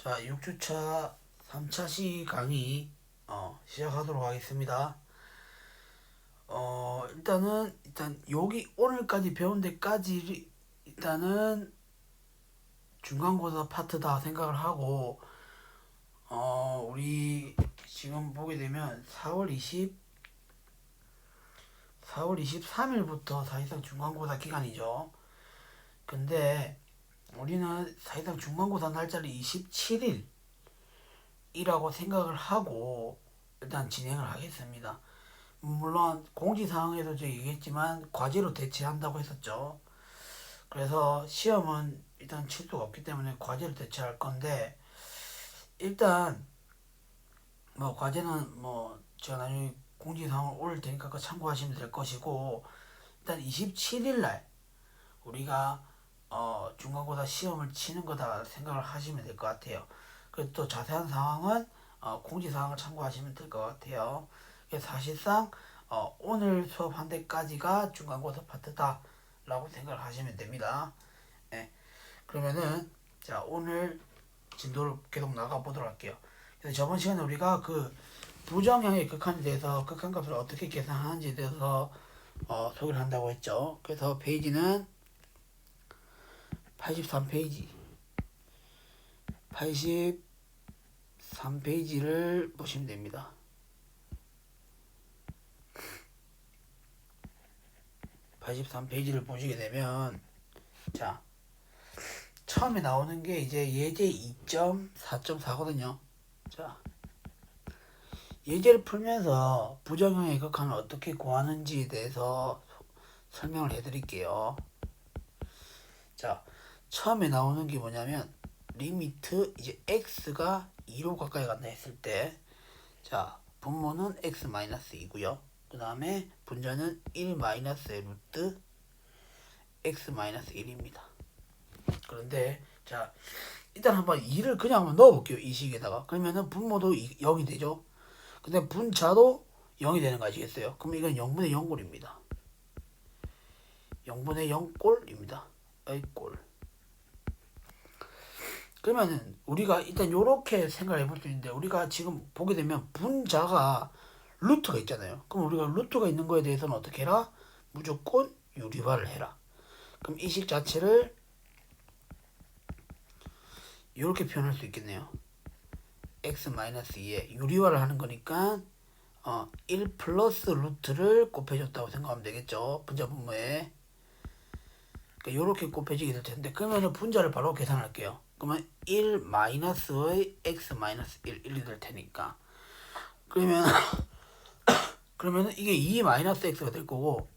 자, 6주차 3차 시 강의 시작하도록 하겠습니다. 일단 여기 오늘까지 배운 데까지 일단은 중간고사 파트다 생각을 하고 우리 지금 보게 되면 4월 23일부터 사실상 중간고사 기간이죠. 근데 우리는 사실상 중간고사 날짜를 27일이라고 생각을 하고 일단 진행을 하겠습니다. 물론 공지사항에도 제가 얘기했지만 과제로 대체한다고 했었죠. 그래서 시험은 일단 칠 수가 없기 때문에 과제로 대체할 건데, 일단 뭐 과제는 뭐 제가 나중에 공지사항을 올릴 테니까 그거 참고하시면 될 것이고, 일단 27일날 우리가 중간고사 시험을 치는 거다 생각을 하시면 될 것 같아요. 그리고 또 자세한 상황은 공지사항을 참고하시면 될 것 같아요. 사실상 오늘 수업한 데까지가 중간고사 파트다 라고 생각을 하시면 됩니다. 네. 그러면은 자, 오늘 진도를 계속 나가보도록 할게요. 그래서 저번 시간에 우리가 그 부정형의 극한에 대해서 극한값을 어떻게 계산하는지에 대해서 소개를 한다고 했죠. 그래서 페이지는 83페이지 83페이지를 보시면 됩니다. (83페이지를) 보시게 되면, 자, 처음에 나오는 게 이제 예제 2.4.4거든요. 자, 예제를 풀면서 부정형의 극한을 어떻게 구하는지에 대해서 설명을 해드릴게요. 자, 처음에 나오는 게 뭐냐면 리미트 이제 x가 2로 가까이 간다 했을 때, 자, 분모는 x-2고요. 그 다음에 분자는 1 루트 x-1입니다. 그런데 자, 일단 한번 2를 그냥 한번 넣어볼게요. 이 식에다가. 그러면은 분모도 0이 되죠. 근데 분자도 0이 되는 거 아시겠어요? 그럼 이건 0분의 0꼴입니다. 0분의 0꼴입니다. 꼴. 그러면은 우리가 일단 요렇게 생각을 해볼 수 있는데, 우리가 지금 보게 되면 분자가 루트가 있잖아요. 그럼 우리가 루트가 있는 거에 대해서는 어떻게 해라? 무조건 유리화를 해라. 그럼 이 식 자체를 이렇게 표현할 수 있겠네요. x-2에 유리화를 하는 거니까 1 플러스 루트를 곱해줬다고 생각하면 되겠죠. 분자 분모에. 그러니까 이렇게 곱해지게 될 텐데, 그러면 분자를 바로 계산할게요. 그러면 1 마이너스의 x-1 1이 될 테니까, 그러면 이게 2 마이너스 x가 될 거고,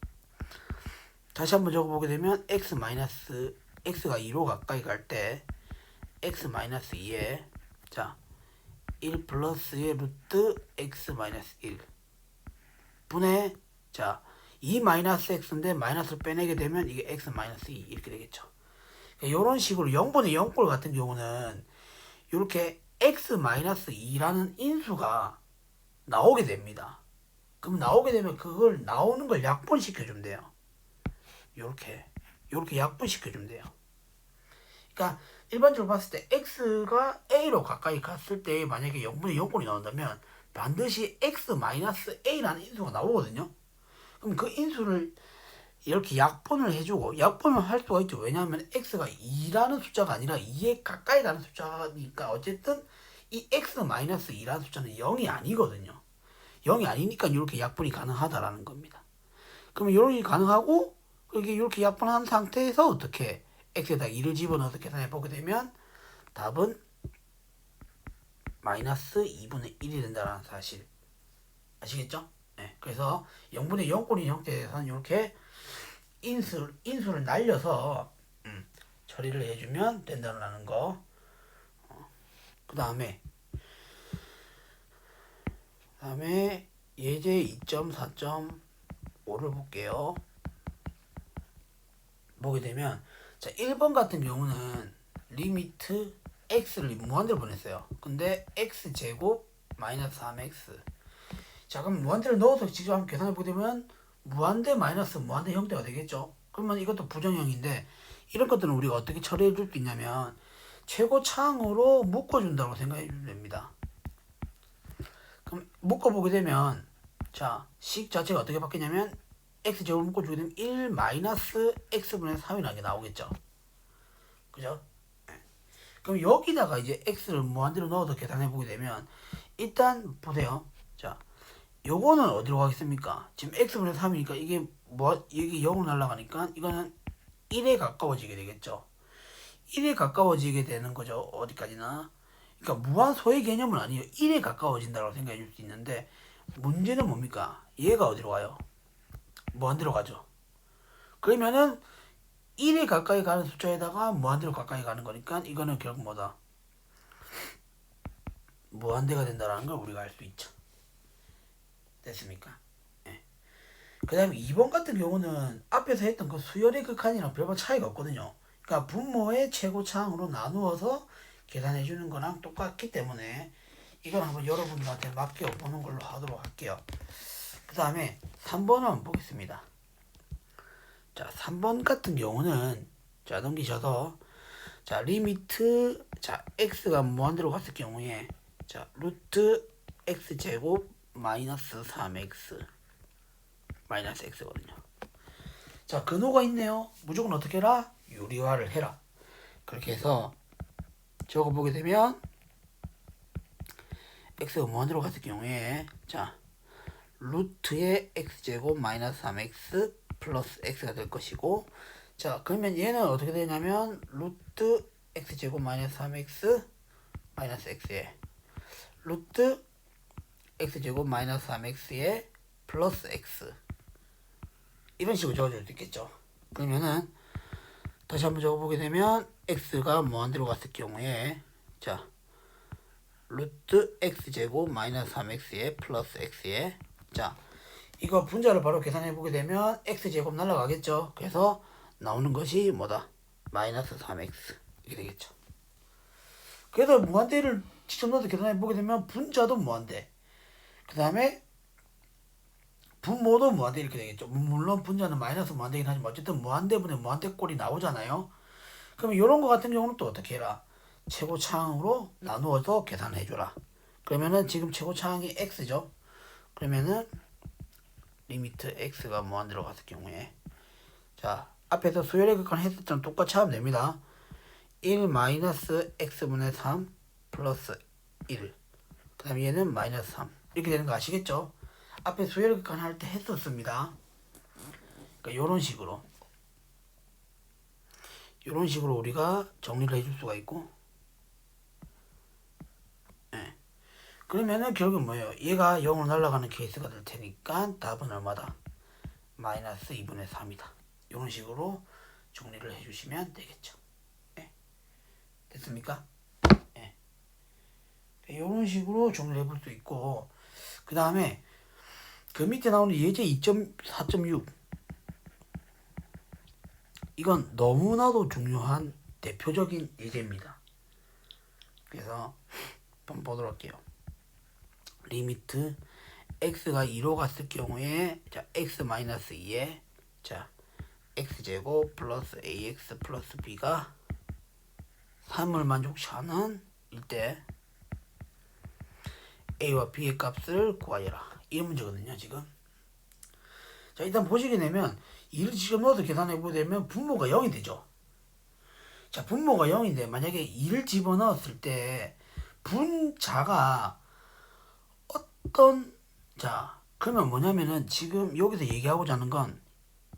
다시 한번 적어보게 되면 x가 2로 가까이 갈 때 x-2에 자, 1 플러스의 루트 x-1 분의, 자, 2 마이너스 x인데 마이너스를 빼내게 되면 이게 x-2 이렇게 되겠죠. 그러니까 이런 식으로 0분의 0꼴 같은 경우는 이렇게 x-2라는 인수가 나오게 됩니다. 그럼 나오게 되면 그걸 나오는 걸 약분시켜주면 돼요. 요렇게 약분시켜주면 돼요. 그러니까 일반적으로 봤을 때 x가 a로 가까이 갔을 때 만약에 0분의 0꼴이 나온다면 반드시 x-a라는 인수가 나오거든요. 그럼 그 인수를 이렇게 약분을 해주고, 약분을 할 수가 있죠. 왜냐하면 x가 2라는 숫자가 아니라 2에 가까이 가는 숫자니까 어쨌든 이 x-2라는 숫자는 0이 아니거든요. 0이 아니니까 이렇게 약분이 가능하다라는 겁니다. 그러면 이렇게 가능하고, 이게 이렇게 약분한 상태에서 어떻게 x에다 2를 집어넣어서 계산해 보게 되면 답은 마이너스 2분의 1이 된다는 사실 아시겠죠? 네. 그래서 0분의 0꼴인 형태에서는 이렇게 인수를 날려서 처리를 해주면 된다는 거. 그 다음에 예제 2.4.5를 볼게요. 보게 되면, 자, 1번 같은 경우는 리미트 x를 무한대로 보냈어요. 근데 x제곱 마이너스 3x. 자, 그럼 무한대를 넣어서 직접 한번 계산해 보게 되면 무한대 마이너스 무한대 형태가 되겠죠. 그러면 이것도 부정형인데, 이런 것들은 우리가 어떻게 처리해 줄 수 있냐면, 최고차항으로 묶어준다고 생각해 주면 됩니다. 그럼 묶어보게 되면 자, 식 자체가 어떻게 바뀌냐면 x제곱을 묶어주게 되면 1 마이너스 x분의 3이라는 게 나오겠죠. 그죠? 그럼 여기다가 이제 x를 무한대로 넣어서 계산해 보게 되면 일단 보세요. 자, 요거는 어디로 가겠습니까? 지금 x분의 3이니까 이게 이게 0으로 날아가니까 이거는 1에 가까워지게 되겠죠. 1에 가까워지게 되는 거죠. 어디까지나. 그러니까 무한소의 개념은 아니에요. 1에 가까워진다고 생각해 줄 수 있는데 문제는 뭡니까? 얘가 어디로 가요? 무한대로 가죠. 그러면은 1에 가까이 가는 숫자에다가 무한대로 가까이 가는 거니까 이거는 결국 뭐다? 무한대가 된다는 걸 우리가 알 수 있죠. 됐습니까? 예. 그 다음에 2번 같은 경우는 앞에서 했던 그 수열의 극한이랑 별반 차이가 없거든요. 그러니까 분모의 최고차항으로 나누어서 계산해 주는 거랑 똑같기 때문에 이건 한번 여러분들한테 맡겨보는 걸로 하도록 할게요. 그 다음에 3번을 한번 보겠습니다. 자, 3번 같은 경우는 자, 넘기셔서 자, 리미트 자, x가 무한대로 갔을 경우에 자, 루트 x제곱 마이너스 3x 마이너스 x거든요. 자, 근호가 있네요. 무조건 어떻게 해라? 유리화를 해라. 그렇게 해서 적어보게 되면 x가 무한대로 갔을 경우에 자, 루트의 x제곱 마이너스 3x 플러스 x가 될 것이고 자, 그러면 얘는 어떻게 되냐면 루트 x제곱 마이너스 3x 마이너스 x에 루트 x제곱 마이너스 3x에 플러스 x 이런 식으로 적어줄 수 있겠죠. 그러면은 다시 한번 적어보게 되면 x가 무한대로 갔을 경우에 자, 루트 x제곱 마이너스 3x에 플러스 x에 자, 이거 분자를 바로 계산해 보게 되면 x제곱 날라가겠죠. 그래서 나오는 것이 뭐다? 마이너스 3x 이렇게 되겠죠. 그래서 무한대를 직접 넣어서 계산해 보게 되면 분자도 무한대, 그 다음에 분모도 무한대 이렇게 되겠죠. 물론 분자는 마이너스 무한대긴 하지만 어쨌든 무한대분의 무한대꼴이 나오잖아요. 그러면 이런 거 같은 경우는 또 어떻게 해라? 최고차항으로 나누어서 계산해 줘라. 그러면은 지금 최고차항이 x죠. 그러면은 리미트 x가 무한대로 갔을 경우에 자, 앞에서 수열의 극한 했을 때는 똑같이 하면 됩니다. 1 마이너스 x분의 3 플러스 1 그 다음에 얘는 마이너스 3 이렇게 되는 거 아시겠죠? 앞에 수열의 극한 할 때 했었습니다. 그러니까 요런 식으로 우리가 정리를 해줄 수가 있고 예. 그러면은 결국 뭐예요? 얘가 0으로 날아가는 케이스가 될 테니까 답은 얼마다? 마이너스 2분의 3이다. 이런 식으로 정리를 해주시면 되겠죠. 예. 됐습니까? 예. 이런 식으로 정리를 해볼 수 있고 그 다음에 그 밑에 나오는 예제 2.4.6 이건 너무나도 중요한 대표적인 예제입니다. 그래서 한번 보도록 할게요. 리미트 x가 2로 갔을 경우에 자, x-2에 자, x제곱 플러스 ax 플러스 b가 3을 만족시하는 일때 a와 b의 값을 구하여라. 이 문제거든요, 지금. 자, 일단 보시게 되면 2를 직접 넣어서 계산해 보게 되면 분모가 0이 되죠. 자, 분모가 0인데 만약에 2를 집어넣었을 때 분자가 어떤 자, 그러면 뭐냐면은 지금 여기서 얘기하고자 하는 건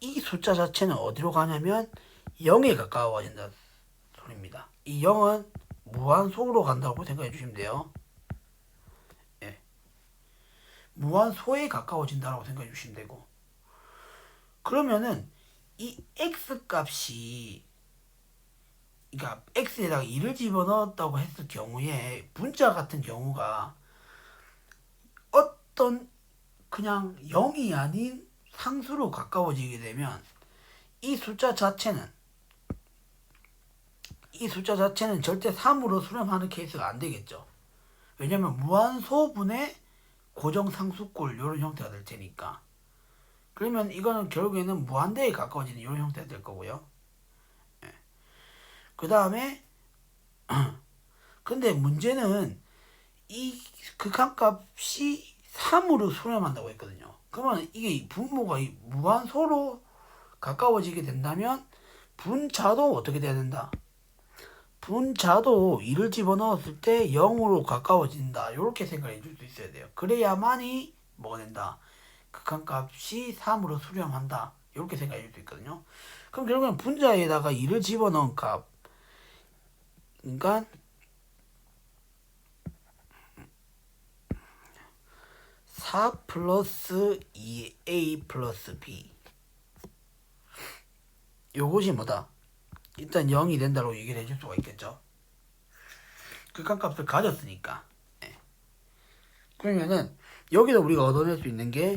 이 숫자 자체는 어디로 가냐면 0에 가까워진다 소리입니다. 이 0은 무한소로 간다고 생각해 주시면 돼요. 예. 무한소에 가까워진다고 생각해 주시면 되고 그러면은 이 x 값이 그러니까 x에다가 2를 집어넣었다고 했을 경우에 분자 같은 경우가 어떤 그냥 0이 아닌 상수로 가까워지게 되면 이 숫자 자체는 절대 3으로 수렴하는 케이스가 안 되겠죠. 왜냐면 무한소분의 고정상수꼴 이런 형태가 될 테니까. 그러면 이거는 결국에는 무한대에 가까워지는 이런 형태가 될 거고요. 예. 그 다음에 근데 문제는 이 극한값이 3으로 수렴한다고 했거든요. 그러면 이게 분모가 무한소로 가까워지게 된다면 분자도 어떻게 돼야 된다? 분자도 2를 집어넣었을 때 0으로 가까워진다. 이렇게 생각해 줄 수 있어야 돼요. 그래야만이 뭐가 된다? 극한값이 3으로 수렴한다. 이렇게 생각해 줄 수 있거든요. 그럼 결국엔 분자에다가 2를 집어넣은 값, 그러니까 4 플러스 2a 플러스 b, 요것이 뭐다? 일단 0이 된다고 얘기를 해줄 수가 있겠죠. 극한값을 가졌으니까. 네. 그러면은 여기서 우리가 얻어낼 수 있는 게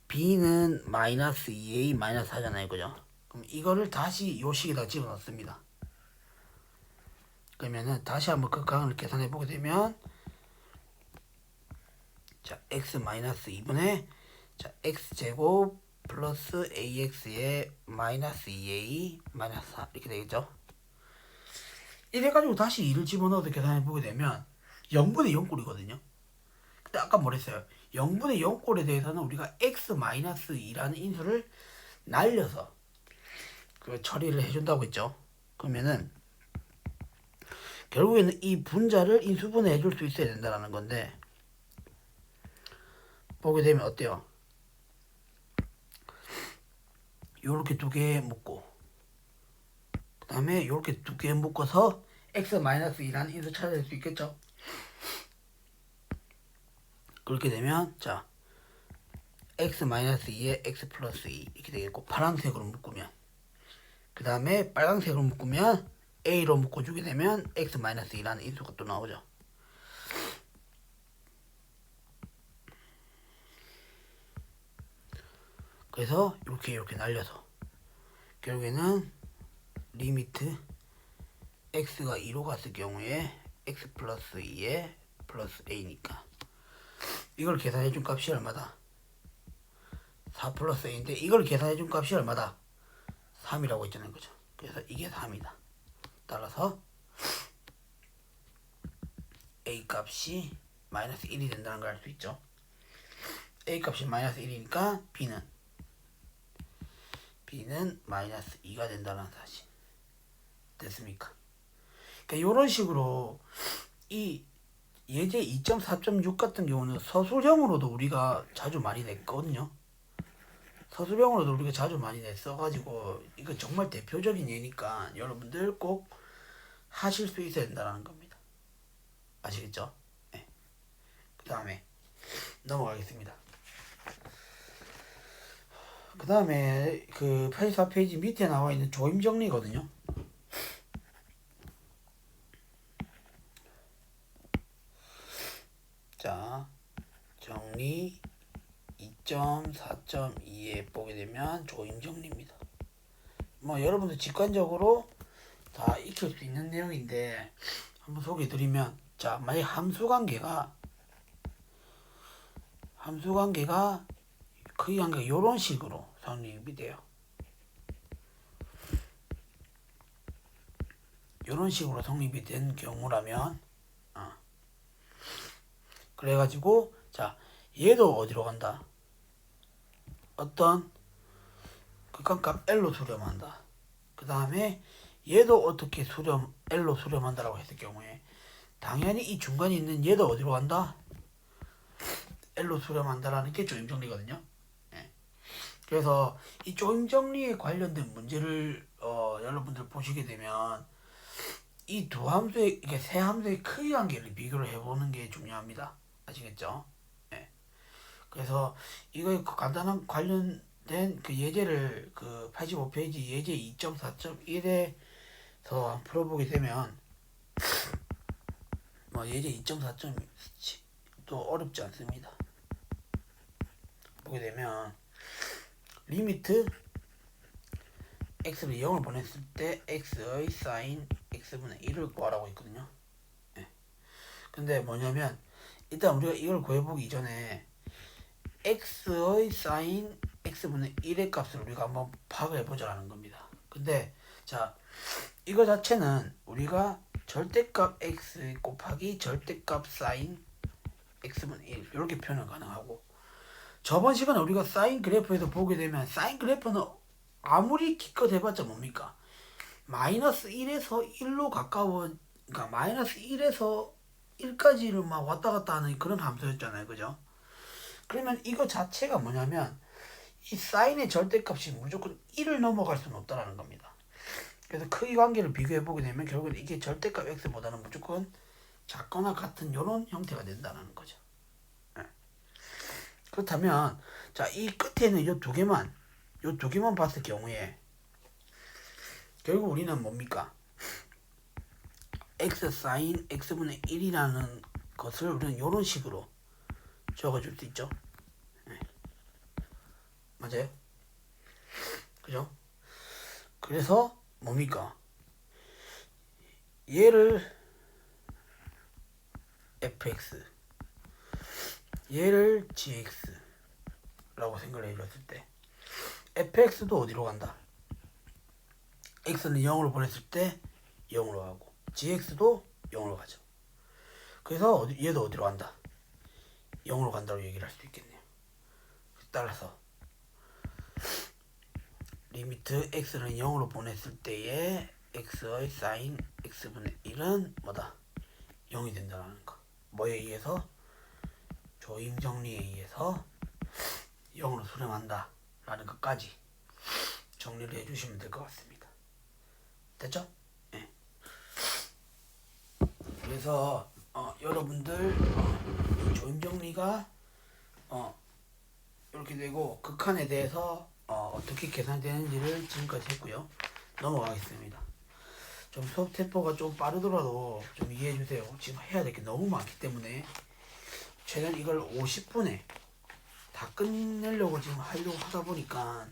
b는 마이너스 2a 마이너스 4잖아요. 그죠? 그럼 이거를 다시 요 식에다 집어넣습니다. 그러면은 다시 한번 극한을 계산해 보게 되면, 자, x 마이너스 2분의 자 x제곱 플러스 ax에 마이너스 2a 마이너스 4 이렇게 되겠죠. 이래가지고 다시 2를 집어넣어서 계산해 보게 되면 0분의 0꼴이거든요. 근데 아까 뭐랬어요? 0분의 0꼴에 대해서는 우리가 x 마이너스 2라는 인수를 날려서 그 처리를 해준다고 했죠. 그러면은 결국에는 이 분자를 인수분해 해줄 수 있어야 된다는 건데, 보게 되면 어때요? 요렇게 두 개 묶고 그 다음에 요렇게 두 개 묶어서 x-2라는 인수 찾아낼 수 있겠죠. 그렇게 되면 자 x-2에 x 플러스 2 이렇게 되겠고, 파란색으로 묶으면, 그 다음에 빨간색으로 묶으면 a로 묶어주게 되면 x-2라는 인수가 또 나오죠. 그래서 이렇게 날려서 결국에는 리미트 x가 2로 갔을 경우에 x 플러스 2에 플러스 a니까 이걸 계산해준 값이 얼마다? 4 플러스 a인데 이걸 계산해준 값이 얼마다? 3이라고 했잖아요. 그죠? 그래서 이게 3이다. 따라서 a 값이 마이너스 1이 된다는 걸 알 수 있죠. a 값이 마이너스 1이니까 b는 마이너스 2가 된다는 사실. 됐습니까? 그러니까 이런 식으로 이 예제 2.4.6 같은 경우는 서술형으로도 우리가 자주 많이 냈거든요. 서술형으로도 우리가 자주 많이 냈어가지고 이거 정말 대표적인 예니까 여러분들 꼭 하실 수 있어야 된다는 겁니다. 아시겠죠? 네. 그 다음에 넘어가겠습니다. 그 다음에 그 84페이지 밑에 나와 있는 조임 정리거든요. 자, 정리 2.4.2에 보게 되면 조임 정리입니다. 뭐 여러분들 직관적으로 다 익힐 수 있는 내용인데 한번 소개해드리면, 자, 만약 함수관계가 크기 관계가 이런 식으로 성립이 돼요. 이런 식으로 성립이 된 경우라면, 그래가지고 자 얘도 어디로 간다? 어떤 극한값 L로 수렴한다. 그 다음에 얘도 어떻게 L로 수렴한다라고 했을 경우에 당연히 이 중간에 있는 얘도 어디로 간다? L로 수렴한다라는 게 조임정리거든요. 네. 그래서 이 조임정리에 관련된 문제를 여러분들 보시게 되면 이 두 함수의, 이게 세 함수의 크기 관계를 비교를 해보는 게 중요합니다. 아시겠죠? 네. 그래서 이거 간단한 관련된 그 예제를 그 85페이지 예제 2.4.1에서 풀어보게 되면 뭐 예제 2.4.도 어렵지 않습니다. 보게 되면 리미트 x를 0을 보냈을 때 x의 사인 x분의 1을 구하라고 했거든요. 네. 근데 뭐냐면 일단 우리가 이걸 구해보기 이전에 x의 사인 x분의 1의 값을 우리가 한번 파악을 해보자라는 겁니다. 근데 자 이거 자체는 우리가 절대값 x 곱하기 절대값 사인 x분의 1 이렇게 표현 가능하고, 저번 시간에 우리가 사인 그래프에서 보게 되면 사인 그래프는 아무리 기껏 해봤자 뭡니까? 마이너스 1에서 1로 가까운, 그러니까 마이너스 1에서 1까지를 막 왔다 갔다 하는 그런 함수였잖아요. 그죠? 그러면 이거 자체가 뭐냐면 이 사인의 절대값이 무조건 1을 넘어갈 수는 없다라는 겁니다. 그래서 크기 관계를 비교해 보게 되면 결국은 이게 절대값 x보다는 무조건 작거나 같은 이런 형태가 된다는 거죠. 네. 그렇다면 자, 이 끝에는 요 두 개만 봤을 경우에 결국 우리는 뭡니까? x 사인 x분의 1이라는 것을 우리는 이런 식으로 적어줄 수 있죠. 네. 맞아요? 그죠? 그래서 뭡니까? 얘를 fx, 얘를 gx라고 생각을 해줬을 때 fx도 어디로 간다? x는 0으로 보냈을 때 0으로 가고 gx도 0으로 가죠. 그래서 얘도 어디로 간다? 0으로 간다고 얘기를 할 수 있겠네요. 따라서 리미트 x는 0으로 보냈을 때의 x의 사인 x분의 1은 뭐다? 0이 된다는 거. 뭐에 의해서? 조임 정리에 의해서 0으로 수렴한다 라는 것까지 정리를 해주시면 될 것 같습니다. 됐죠? 네. 그래서 여러분들 조임 정리가 이렇게 되고 극한에 대해서 어떻게 계산되는지를 지금까지 했고요. 넘어가겠습니다. 좀 수업 템포가 좀 빠르더라도 좀 이해해 주세요. 지금 해야 될 게 너무 많기 때문에 최대한 이걸 50분에 다 끝내려고 지금 하려고 하다 보니까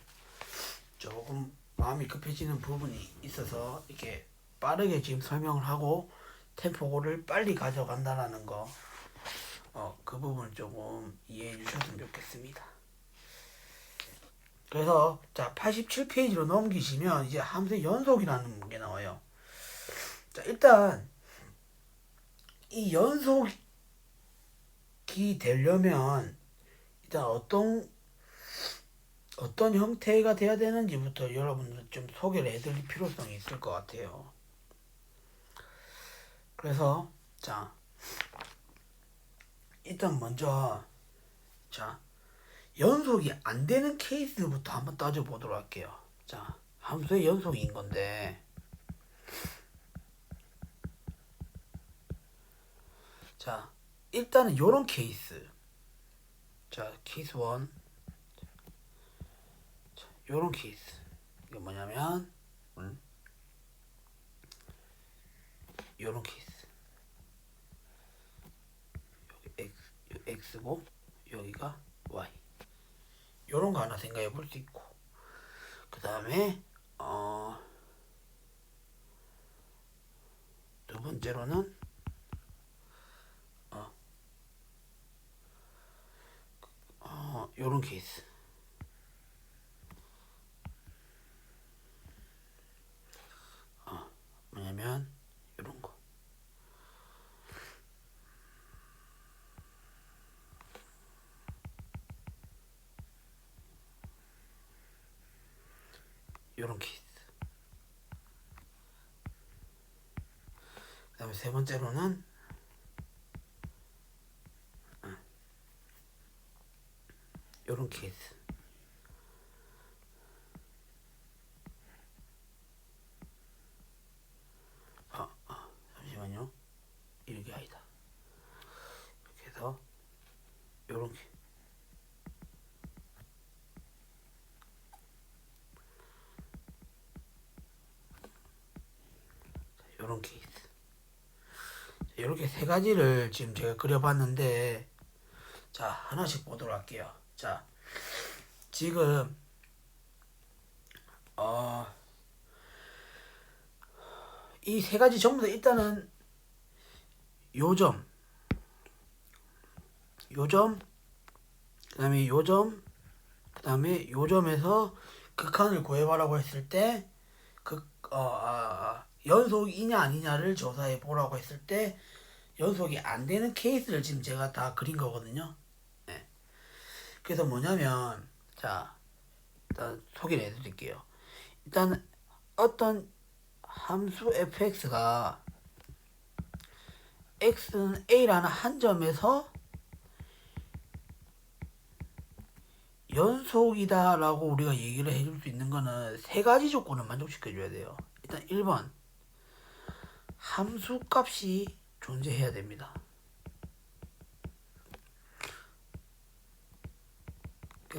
조금 마음이 급해지는 부분이 있어서 이렇게 빠르게 지금 설명을 하고 템포를 빨리 가져간다라는 거, 그 부분을 조금 이해해 주셨으면 좋겠습니다. 그래서 자 87페이지로 넘기시면 이제 함수의 연속이라는 게 나와요. 자, 일단 이 연속이 되려면 일단 어떤 형태가 돼야 되는지부터 여러분들 좀 소개를 해드릴 필요성이 있을 것 같아요. 그래서 자 일단 먼저 자 연속이 안 되는 케이스부터 한번 따져보도록 할게요. 자, 함수의 연속인 건데 자, 일단은 요런 케이스. 자, 케이스 1. 자, 요런 케이스. 이게 뭐냐면 요런 케이스. 여기 x고 여기가 y. 요런 거 하나 생각해 볼 수 있고, 그 다음에 두 번째로는 요런 케이스. 뭐냐면 요런 거. 요런 케이스. 그 다음에 세 번째로는 요런 케이스. 잠시만요. 이렇게 아니다. 이렇게 해서 요런 게 요런 케이스. 이렇게 세 가지를 지금 제가 그려봤는데, 자 하나씩 보도록 할게요. 자 지금 이 세 가지 전부 다 일단은 요점, 그 다음에 요점, 그 다음에 요점에서 극한을 구해봐라고 했을 때 연속이냐 아니냐를 조사해 보라고 했을 때 연속이 안 되는 케이스를 지금 제가 다 그린 거거든요. 네. 그래서 뭐냐면 자 일단 소개를 해드릴게요. 일단 어떤 함수 fx가 x는 a라는 한 점에서 연속이다 라고 우리가 얘기를 해줄 수 있는 거는 세 가지 조건을 만족시켜 줘야 돼요. 일단 1번 함수 값이 존재해야 됩니다.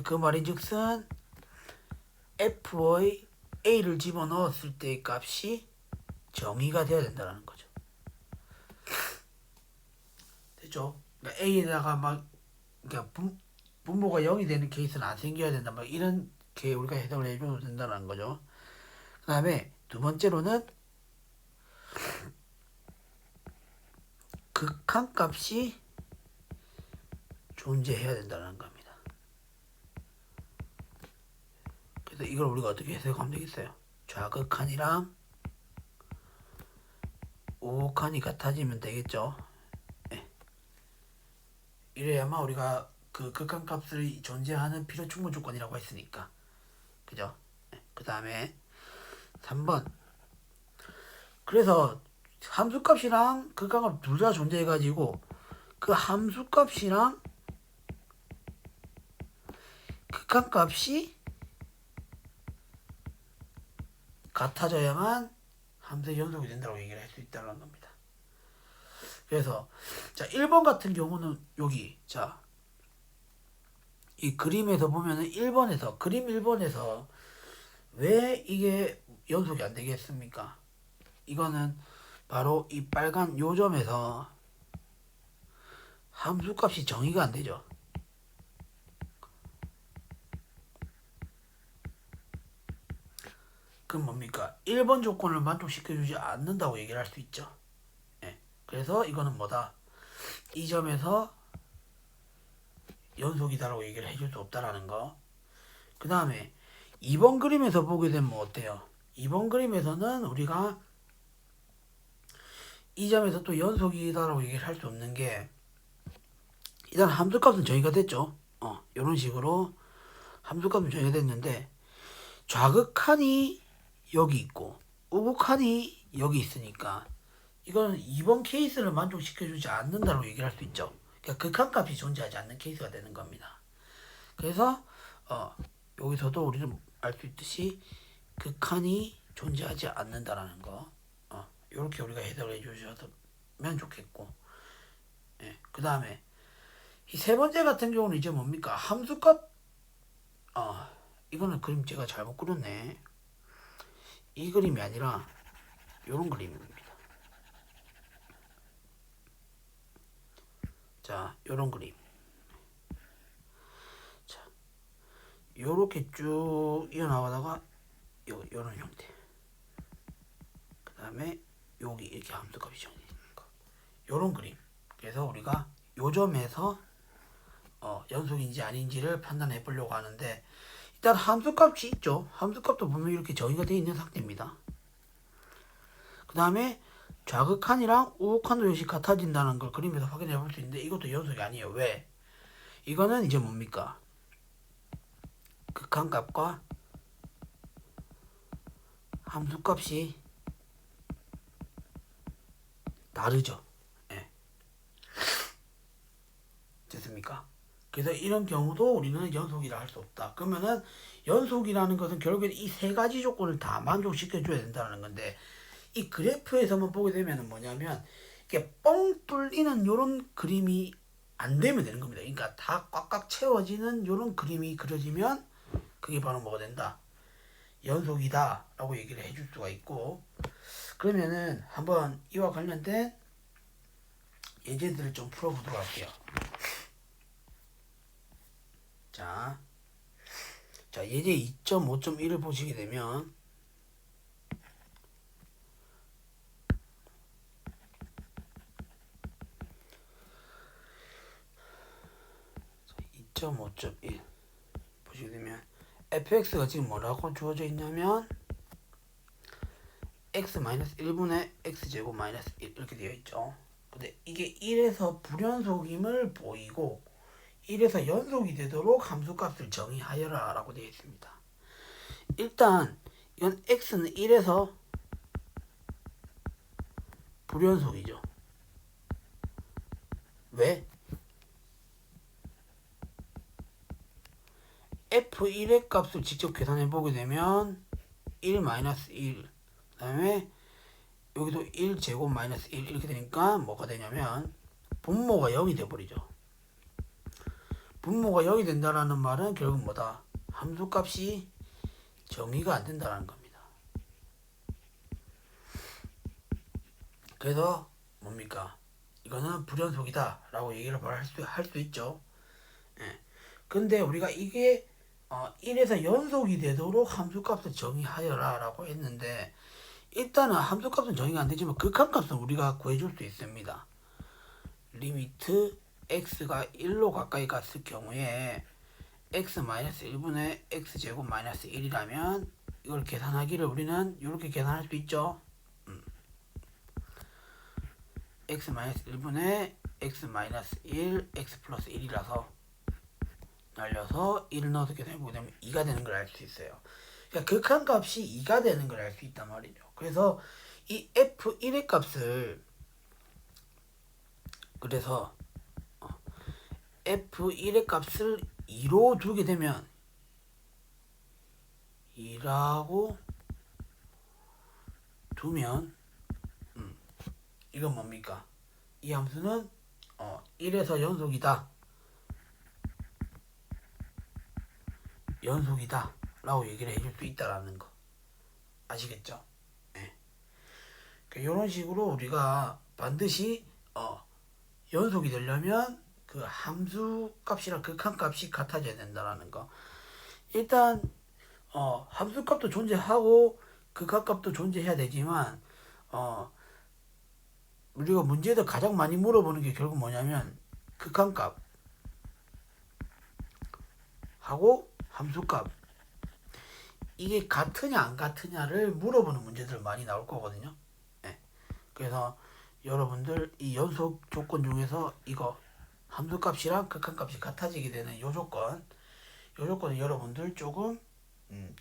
그 말인즉슨 f의 a를 집어넣었을 때의 값이 정의가 돼야 된다는 거죠. 됐죠? 그러니까 a에다가 막 그러니까 분모가 0이 되는 케이스는 안 생겨야 된다. 막 이렇게 우리가 해석을 해줘도 된다는 거죠. 그 다음에 두 번째로는 극한값이 존재해야 된다는 겁니다. 그래서 이걸 우리가 어떻게 해석하면 되겠어요? 좌극한이랑 우극한이 같아지면 되겠죠. 네. 이래야만 우리가 그 극한값을 존재하는 필요 충분 조건이라고 했으니까. 그죠? 네. 그 다음에 3번 그래서 함수값이랑 극한값 둘 다 존재해가지고 그 함수값이랑 극한값이 같아져야만 함수의 연속이 된다고 얘기를 할 수 있다는 겁니다. 그래서 자 1번 같은 경우는 여기 자 이 그림에서 보면은 1번에서 그림 1번에서 왜 이게 연속이 안 되겠습니까? 이거는 바로 이 빨간 요점에서 함수값이 정의가 안 되죠. 그럼 뭡니까? 1번 조건을 만족시켜주지 않는다고 얘기를 할 수 있죠. 네. 그래서 이거는 뭐다? 이 점에서 연속이다라고 얘기를 해줄 수 없다라는 거. 그 다음에 2번 그림에서 보게 되면 어때요? 2번 그림에서는 우리가 이 점에서 또 연속이다라고 얘기를 할 수 없는 게 일단 함수값은 정의가 됐죠. 이런 식으로 함수값은 정의가 됐는데 좌극한이 여기 있고 우극한이 여기 있으니까 이거는 2번 케이스를 만족시켜주지 않는다고 얘기를 할 수 있죠. 그러니까 극한값이 존재하지 않는 케이스가 되는 겁니다. 그래서 여기서도 우리는 알 수 있듯이 극한이 존재하지 않는다라는 거 이렇게 우리가 해석을 해주셨으면 좋겠고 그 다음에 이 세 번째 같은 경우는 이제 뭡니까? 함수값 이거는 그림 제가 잘못 그렸네. 이 그림이 아니라 요런 그림입니다. 자, 요런 그림. 자, 요렇게 쭉 이어나가다가 요런 형태. 그 다음에 여기 이렇게 함수값이 정해지는 거. 요런 그림. 그래서 우리가 요 점에서 연속인지 아닌지를 판단해 보려고 하는데 일단 함수값이 있죠. 함수값도 보면 이렇게 정의가 되어 있는 상태입니다. 그 다음에 좌극한이랑 우극한도 역시 같아진다는 걸 그림에서 확인해 볼 수 있는데 이것도 연속이 아니에요. 왜? 이거는 이제 뭡니까? 극한값과 함수값이 다르죠. 네. 됐습니까? 그래서 이런 경우도 우리는 연속이라 할 수 없다. 그러면은 연속이라는 것은 결국에 이 세 가지 조건을 다 만족시켜줘야 된다는 건데 이 그래프에서만 보게 되면 뭐냐면 이렇게 뻥 뚫리는 요런 그림이 안 되면 되는 겁니다. 그러니까 다 꽉꽉 채워지는 요런 그림이 그려지면 그게 바로 뭐가 된다? 연속이다 라고 얘기를 해줄 수가 있고 그러면은 한번 이와 관련된 예제들을 좀 풀어보도록 할게요. 자 예제 2.5.1을 보시게 되면 2.5.1 보시게 되면 fx가 지금 뭐라고 주어져 있냐면 x-1분의 x제곱 마이너스 1 이렇게 되어 있죠. 근데 이게 1에서 불연속임을 보이고 1에서 연속이 되도록 함수값을 정의하여라 라고 되어 있습니다. 일단 이건 x는 1에서 불연속이죠. 왜? f1의 값을 직접 계산해 보게 되면 1 마이너스 1, 그 다음에 여기도 1제곱 마이너스 1 이렇게 되니까 뭐가 되냐면 분모가 0이 돼버리죠. 분모가 0이 된다라는 말은 결국 뭐다? 함수값이 정의가 안 된다는 겁니다. 그래서 뭡니까? 이거는 불연속이다 라고 얘기를 할 수 있죠. 예. 근데 우리가 이게 1에서 연속이 되도록 함수값을 정의하여라 라고 했는데 일단은 함수값은 정의가 안 되지만 극한값은 우리가 구해줄 수 있습니다. 리미트 x가 1로 가까이 갔을 경우에 x-1분의 x제곱 마이너스 1이라면 이걸 계산하기를 우리는 이렇게 계산할 수 있죠. x-1분의 x-1 x 플러스 1이라서 날려서 1을 넣어서 계산해보게 되면 2가 되는 걸 알 수 있어요. 그러니까 극한값이 2가 되는 걸 알 수 있단 말이죠. 그래서 이 f1의 값을 그래서 f1의 값을 2로 두게 되면 2라고 두면 이건 뭡니까? 이 함수는 1에서 연속이다 라고 얘기를 해줄 수 있다라는 거 아시겠죠? 네. 그러니까 이런 식으로 우리가 반드시 연속이 되려면 그 함수 값이랑 극한 값이 같아져야 된다라는 거. 일단 함수 값도 존재하고 극한 값도 존재해야 되지만 우리가 문제에서 가장 많이 물어보는 게 결국 뭐냐면 극한 값 하고 함수 값 이게 같으냐 안 같으냐를 물어보는 문제들 많이 나올 거거든요. 네. 그래서 여러분들 이 연속 조건 중에서 이거 함수값이랑 극한값이 같아지게 되는 요 조건은 여러분들 조금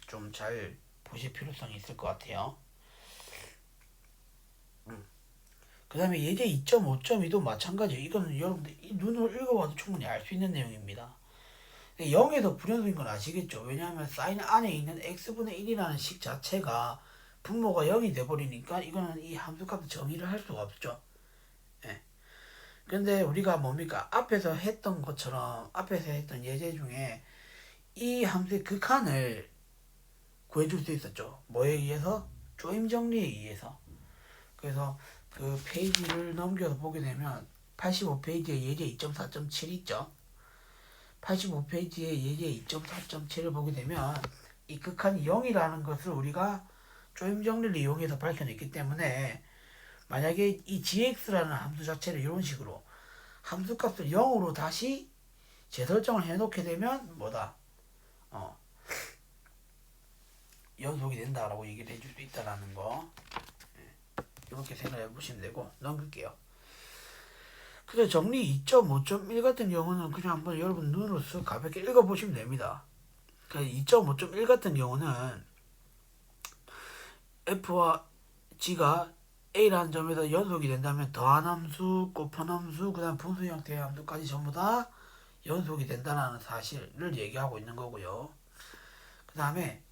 좀 잘 보실 필요성이 있을 것 같아요. 그 다음에 예제 2.5.2도 마찬가지예요. 이거는 여러분들 눈으로 읽어봐도 충분히 알 수 있는 내용입니다. 0에서 불연속인 건 아시겠죠? 왜냐하면 사인 안에 있는 x분의 1이라는 식 자체가 분모가 0이 돼버리니까 이거는 이 함수값을 정의를 할 수가 없죠. 예. 근데 우리가 뭡니까? 앞에서 했던 예제 중에 이 함수의 극한을 구해줄 수 있었죠. 뭐에 의해서? 조임 정리에 의해서. 그래서 그 페이지를 넘겨서 보게 되면 85페이지에 예제 2.4.7 있죠. 85페이지에 예제 2.4.7을 보게 되면 이 극한이 0이라는 것을 우리가 조임 정리를 이용해서 밝혀냈기 때문에 만약에 이 gx라는 함수 자체를 이런 식으로 함수값을 0으로 다시 재설정을 해놓게 되면 뭐다? 연속이 된다라고 얘기를 해줄 수 있다라는 거 이렇게 생각해 보시면 되고 넘길게요. 그래서 정리 2.5.1 같은 경우는 그냥 한번 여러분 눈으로 쓱 가볍게 읽어보시면 됩니다. 2.5.1 같은 경우는 f와 g가 a라는 점에서 연속이 된다면 더한 함수, 곱한 함수, 그 다음 분수 형태의 함수까지 전부 다 연속이 된다는 사실을 얘기하고 있는 거고요. 그 다음에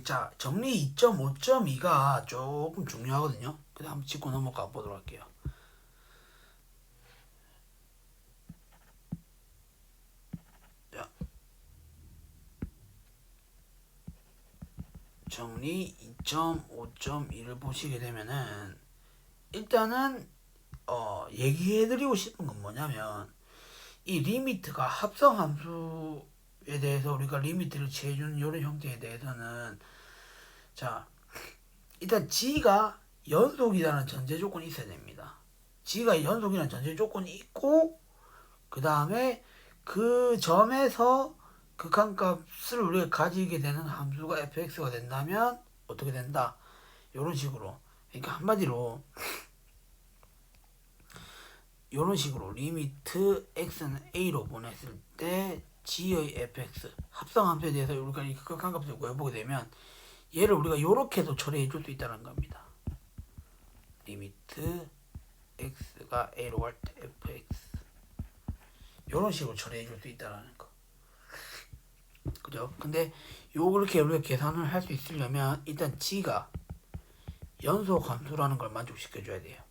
자 정리 2.5.2가 조금 중요하거든요. 그 다음 짚고 넘어가 보도록 할게요. 정리 2.5.1을 보시게 되면은 일단은 얘기해드리고 싶은 건 뭐냐면 이 리미트가 합성함수에 대해서 우리가 리미트를 취해주는 이런 형태에 대해서는 자 일단 g가 연속이라는 전제 조건이 있어야 됩니다. g가 연속이라는 전제 조건이 있고 그 다음에 그 점에서 극한값을 우리가 가지게 되는 함수가 fx가 된다면 어떻게 된다? 이런 식으로. 그러니까 한마디로 이런 식으로 리미트 x는 a로 보냈을 때 g의 fx 합성함수에 대해서 우리가 이 극한값을 구해보게 되면 얘를 우리가 이렇게도 처리해 줄 수 있다는 겁니다. 리미트 x가 a로 갈 때 fx 이런 식으로 처리해 줄 수 있다는 거. 그죠? 근데 요렇게 우리가 계산을 할 수 있으려면 일단 g가 연속 함수라는 걸 만족시켜 줘야 돼요.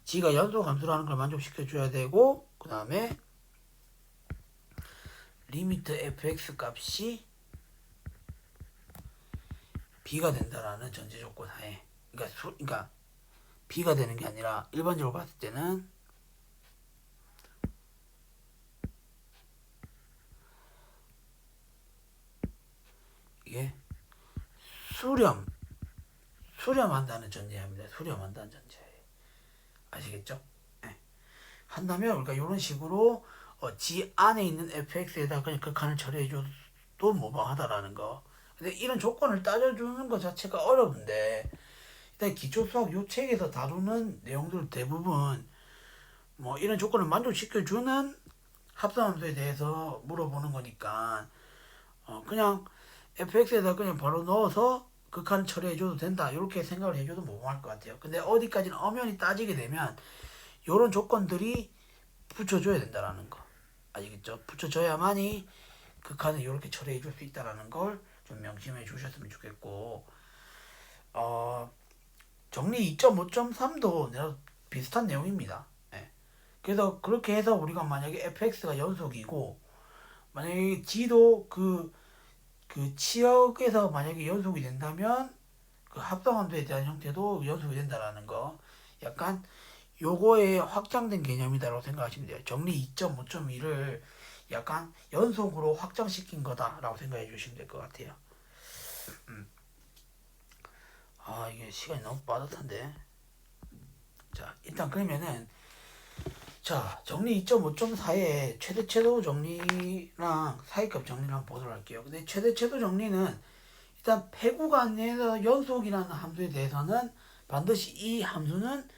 g가 연속 함수라는 걸 만족시켜 줘야 되고, 그 다음에 리미트 fx 값이 b가 된다라는 전제 조건 하에, 그러니까 b가 되는 게 아니라 일반적으로 봤을 때는 이게 수렴한다는 전제합니다. 수렴한다는 전제. 아시겠죠? 네. 한다면 우리가 이런 식으로 G 안에 있는 fx에다 그냥 극한을 처리해줘도 무방하다라는 거. 근데 이런 조건을 따져주는 것 자체가 어려운데 일단 기초수학 요 책에서 다루는 내용들 대부분 뭐 이런 조건을 만족시켜주는 합성함수에 대해서 물어보는 거니까 그냥 fx에다 그냥 바로 넣어서 극한 처리해줘도 된다 이렇게 생각을 해줘도 무방할 것 같아요. 근데 어디까지는 엄연히 따지게 되면 이런 조건들이 붙여줘야 된다라는 거 아시겠죠? 붙여줘야만이 극한을 이렇게 처리해줄 수 있다라는 걸 좀 명심해 주셨으면 좋겠고 정리 2.5.3도 내가 비슷한 내용입니다. 예. 그래서 그렇게 해서 우리가 만약에 fx가 연속이고 만약에 g도 그 치역에서 만약에 연속이 된다면 그 합성함수에 대한 형태도 연속이 된다라는 거 약간 요거에 확장된 개념이다라고 생각하시면 돼요. 정리 2.5.1을 약간 연속으로 확장시킨 거다라고 생각해 주시면 될 것 같아요. 이게 시간이 너무 빠듯한데. 자, 일단 그러면은 자, 정리 2.5.4에 최대 최소 정리랑 사이값 정리랑 보도록 할게요. 근데 최대 최소 정리는 일단 폐구간에서 연속이라는 함수에 대해서는 반드시 이 함수는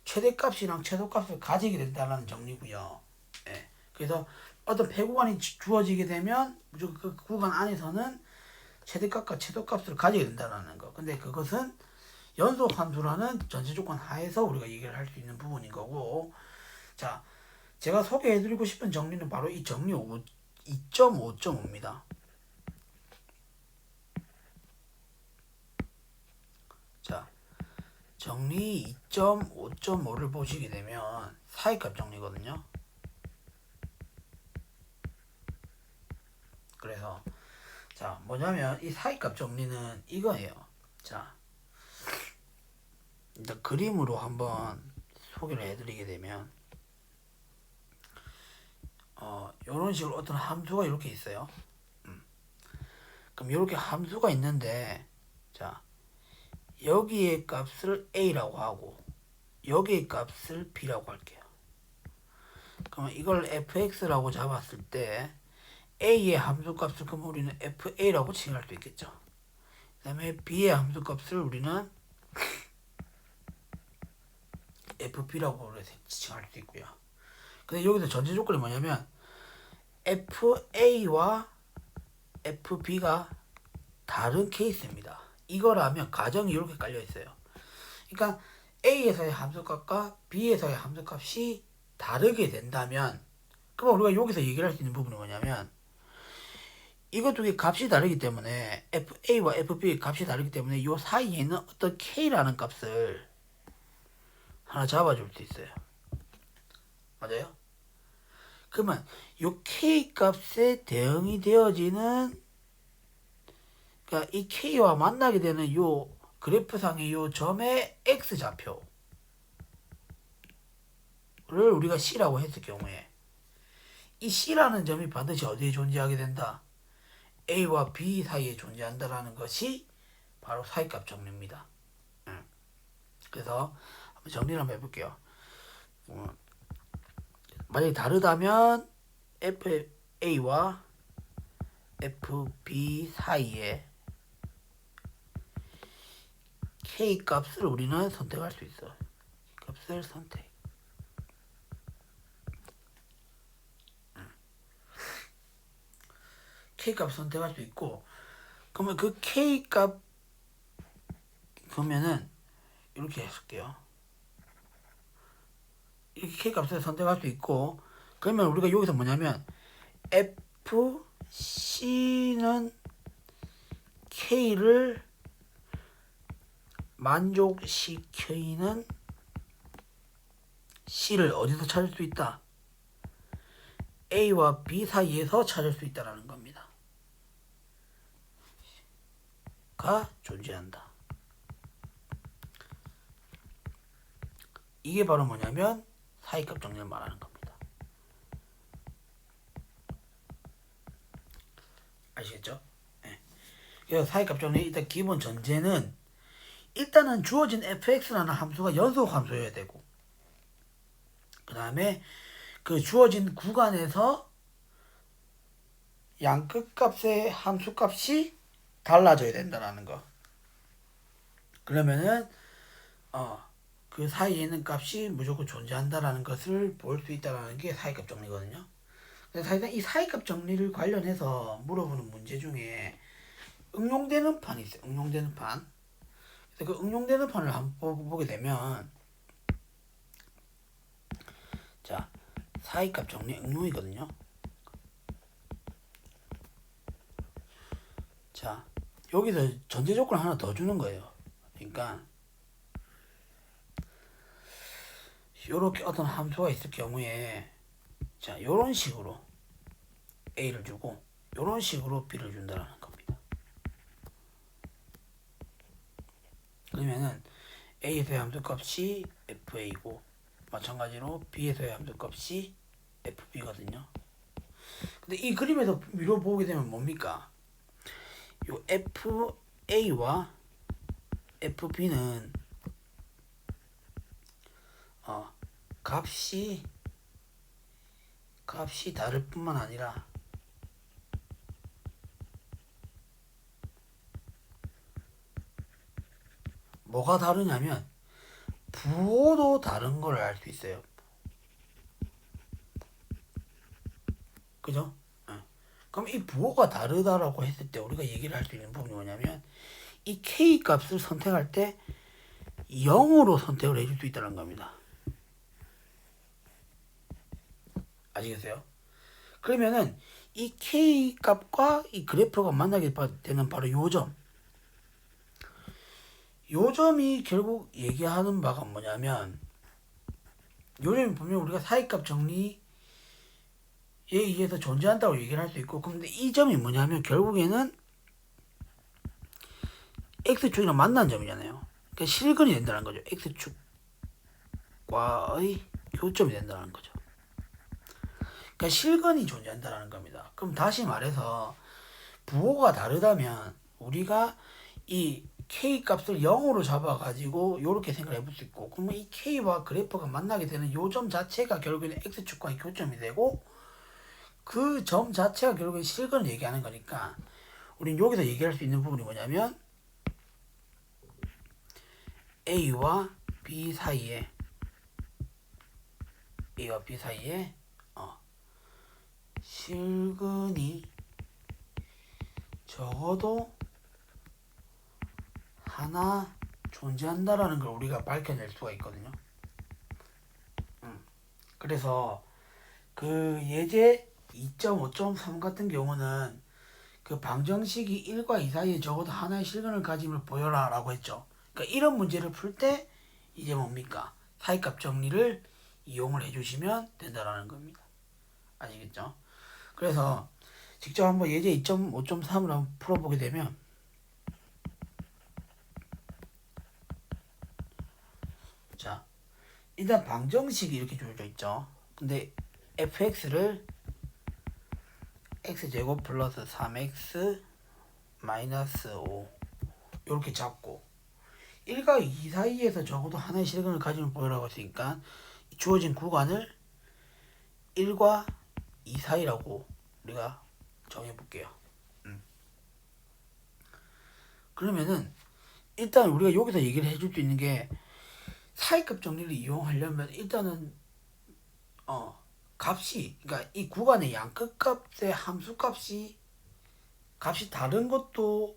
최대값이랑 최소값을 가지게 된다는 정리고요. 예. 그래서 어떤 폐구간이 주어지게 되면 무조건 그 구간 안에서는 최대값과 최소값을 가지게 된다는 거. 근데 그것은 연속 함수라는 전제 조건 하에서 우리가 얘기를 할 수 있는 부분인 거고. 자, 제가 소개해드리고 싶은 정리는 바로 이 정리 2.5.5입니다. 자, 정리 2.5.5를 보시게 되면 사이값 정리거든요. 그래서 자, 뭐냐면 이 사이값 정리는 이거예요. 자, 일단 그림으로 한번 소개를 해드리게 되면 이런 식으로 어떤 함수가 이렇게 있어요. 그럼 이렇게 함수가 있는데 자, 여기의 값을 a라고 하고 여기의 값을 b라고 할게요. 그러면 이걸 fx라고 잡았을 때 a의 함수값을 그럼 우리는 fa라고 칭할 수 있겠죠. 그 다음에 b의 함수값을 우리는 fb라고 칭할 수 있고요. 근데 여기서 전제 조건이 뭐냐면 fa와 fb가 다른 케이스입니다. 이거라면 가정이 이렇게 깔려 있어요. 그러니까 a에서의 함수값과 b에서의 함수값이 다르게 된다면 그럼 우리가 여기서 얘기를 할 수 있는 부분이 뭐냐면 이것 두 개 값이 다르기 때문에 fa와 fb의 값이 다르기 때문에 이 사이에는 어떤 k라는 값을 하나 잡아줄 수 있어요. 맞아요? 그러면 이 k 값에 대응이 되어지는 그러니까 이 k와 만나게 되는 이 그래프상의 이 점의 x좌표를 우리가 c라고 했을 경우에 이 c라는 점이 반드시 어디에 존재하게 된다? a와 b 사이에 존재한다라는 것이 바로 사이값 정리입니다. 그래서 한번 정리를 한번 해볼게요. 만약에 다르다면 fa와 fb 사이에 K 값을 우리는 선택할 수 있어. 값을 선택. K 값 선택할 수 있고, 그러면 그 K 값 그러면은 이렇게 해볼게요. 이렇게 K 값을 선택할 수 있고, 그러면 우리가 여기서 뭐냐면 FC는 K를 만족시키는 C를 어디서 찾을 수 있다? A와 B 사이에서 찾을 수 있다는 겁니다. 가 존재한다. 이게 바로 뭐냐면 사이값 정리를 말하는 겁니다. 아시겠죠? 네. 그래서 사이값 정리 일단 기본 전제는 일단은 주어진 fx라는 함수가 연속 함수여야 되고, 그 다음에 그 주어진 구간에서 양 끝값의 함수값이 달라져야 된다는 거. 그러면은 그 사이에 있는 값이 무조건 존재한다라는 것을 볼 수 있다는 게 사이값 정리거든요. 그래서 사실상 이 사이값 정리를 관련해서 물어보는 문제 중에 응용되는 판이 있어요. 응용되는 판. 그래서 그 응용되는 판을 한번 보게 되면, 자, 사이값 정리 응용이거든요. 자, 여기서 전제 조건을 하나 더 주는 거예요. 그러니까 요렇게 어떤 함수가 있을 경우에, 자, 요런 식으로 A를 주고 요런 식으로 B를 준다는 겁니다. 그러면은 A에서의 함수값이 FA고 마찬가지로 B에서의 함수값이 FB거든요. 근데 이 그림에서 위로 보게 되면 뭡니까? 요 FA와 FB는 값이 다를 뿐만 아니라 뭐가 다르냐면 부호도 다른 걸 알 수 있어요. 그죠? 그럼 이 부호가 다르다라고 했을 때 우리가 얘기를 할 수 있는 부분이 뭐냐면 이 K 값을 선택할 때 0으로 선택을 해줄 수 있다는 겁니다. 아시겠어요? 그러면은 이 K 값과 이 그래프가 만나게 되는 바로 요점이 결국 얘기하는 바가 뭐냐면, 요점이 보면 우리가 사이값 정리에 의해서 존재한다고 얘기를 할 수 있고, 근데 이 점이 뭐냐면 결국에는 X축이랑 만난 점이잖아요. 그러니까 실근이 된다는 거죠. X축과의 교점이 된다는 거죠. 그러니까 실근이 존재한다는 겁니다. 그럼 다시 말해서 부호가 다르다면 우리가 이 K 값을 0으로 잡아가지고 이렇게 생각을 해볼 수 있고, 그러면 이 K와 그래프가 만나게 되는 요점 자체가 결국에는 X축과의 교점이 되고, 그 점 자체가 결국엔 실근을 얘기하는 거니까 우린 여기서 얘기할 수 있는 부분이 뭐냐면 A와 B 사이에 실근이 적어도 하나 존재한다라는 걸 우리가 밝혀낼 수가 있거든요. 그래서 그 예제 2.5.3 같은 경우는 그 방정식이 1과 2 사이에 적어도 하나의 실근을 가짐을 보여라 라고 했죠. 그러니까 이런 문제를 풀 때 이제 뭡니까? 사이값 정리를 이용을 해주시면 된다라는 겁니다. 아시겠죠? 그래서 직접 한번 예제 2.5.3을 한번 풀어보게 되면, 자, 일단 방정식이 이렇게 주어져 있죠. 근데 fx를 x제곱 플러스 3x 마이너스 5 이렇게 잡고 1과 2 사이에서 적어도 하나의 실근을 가지면 보여라고 했으니까 주어진 구간을 1과 2 사이라고 우리가 정해볼게요. 그러면은 일단 우리가 여기서 얘기를 해줄 수 있는 게 사이급 정리를 이용하려면 일단은 값이 그러니까 이 구간의 양끝값의 함수값이 다른 것도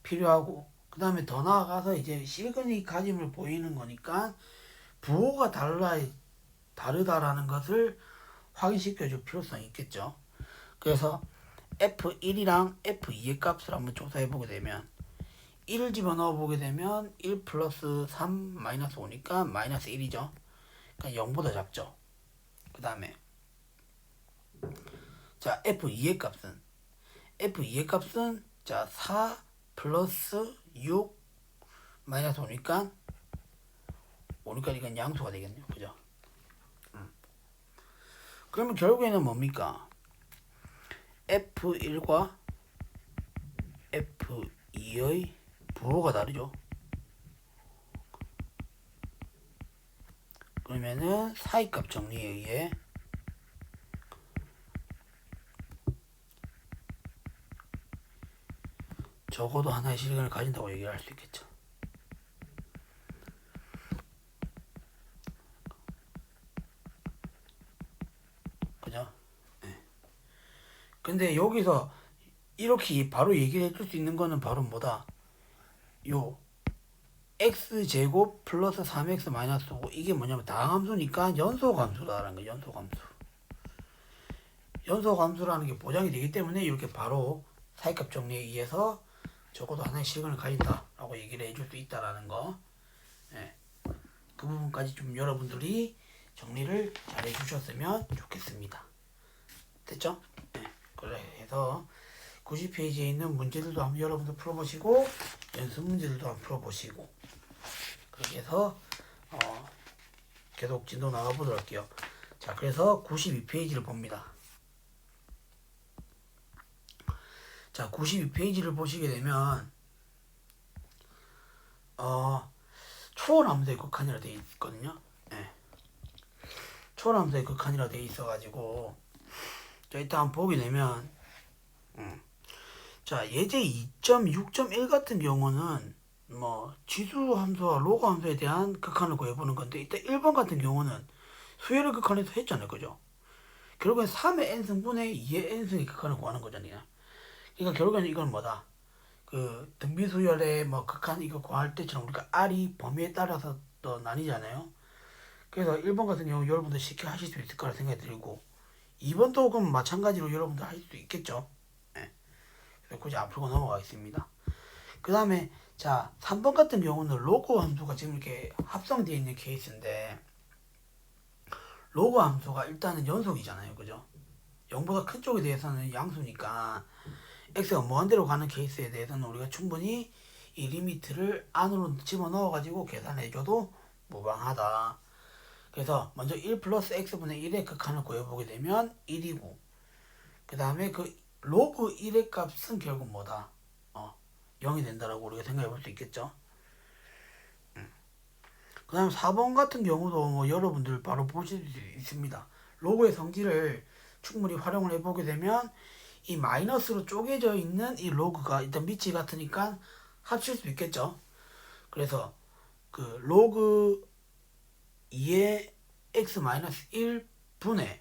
필요하고 그 다음에 더 나아가서 이제 시그니 가짐을 보이는 거니까 부호가 다르다라는 것을 확인시켜 줄 필요성이 있겠죠. 그래서 F1이랑 F2의 값을 한번 조사해 보게 되면 1을 집어넣어 보게 되면 1 플러스 3 마이너스 5니까 마이너스 1이죠. 그러니까 0보다 작죠. 그 다음에 자 F2의 값은 자 4 플러스 6 마이너스 5니까 이건 양수가 되겠네요. 그죠? 그러면 결국에는 뭡니까? F1과 F2의 부호가 다르죠. 그러면은 사이값 정리에 의해 적어도 하나의 시간을 가진다고 얘기할 수 있겠죠. 그죠? 네. 근데 여기서 이렇게 바로 얘기를 해줄 수 있는 거는 바로 뭐다? 요 x제곱 플러스 3x 마이너스 5 이게 뭐냐면 다항함수니까 연소함수라는 거예요. 연소함수라는 게 보장이 되기 때문에 이렇게 바로 사이값 정리에 의해서 적어도 하나의 시간을 가진다라고 얘기를 해줄 수 있다라는 거. 네. 그 부분까지 좀 여러분들이 정리를 잘 해주셨으면 좋겠습니다. 됐죠? 네. 그래서 90페이지에 있는 문제들도 한번 여러분들 풀어보시고 연습 문제들도 한번 풀어보시고 그렇게 해서 계속 진도 나가보도록 할게요. 자, 그래서 92페이지를 봅니다. 자, 92페이지를 보시게 되면 초월함수의 극한이라 되어 있거든요. 네. 초월함수의 극한이라 되어 있어가지고 자, 일단 한번 보게 되면 자, 예제 2.6.1 같은 경우는 뭐 지수 함수와 로그 함수에 대한 극한을 구해보는 건데 일단 1번 같은 경우는 수열의 극한에서 했잖아요. 그죠? 결국엔 3의 n승분의 2의 n승의 극한을 구하는 거잖아요. 그러니까 결국에는 이건 뭐다? 그 등비수열의 뭐 극한 이거 구할 때처럼 우리가 R이 범위에 따라서 또 나뉘잖아요. 그래서 1번 같은 경우 여러분들 쉽게 하실 수 있을 거라 생각이 들고 2번도 그럼 마찬가지로 여러분들 할 수 있겠죠. 네. 굳이 안 풀고 넘어가겠습니다. 그 다음에 자 3번 같은 경우는 로그 함수가 지금 이렇게 합성되어 있는 케이스인데 로그 함수가 일단은 연속이잖아요. 그죠? 0보다 큰 쪽에 대해서는 양수니까 x가 무한대로 가는 케이스에 대해서는 우리가 충분히 이 리미트를 안으로 집어넣어 가지고 계산해줘도 무방하다. 그래서 먼저 1 플러스 x분의 1의 극한을 구해보게 되면 1이고 그 다음에 그 로그 1의 값은 결국 뭐다? 0이 된다라고 우리가 생각해 볼 수 있겠죠. 그 다음에 4번 같은 경우도 뭐 여러분들 바로 보실 수 있습니다. 로그의 성질을 충분히 활용을 해보게 되면 이 마이너스로 쪼개져 있는 이 로그가 일단 밑이 같으니까 합칠 수 있겠죠. 그래서 그 로그 2의 x 마이너스 1분의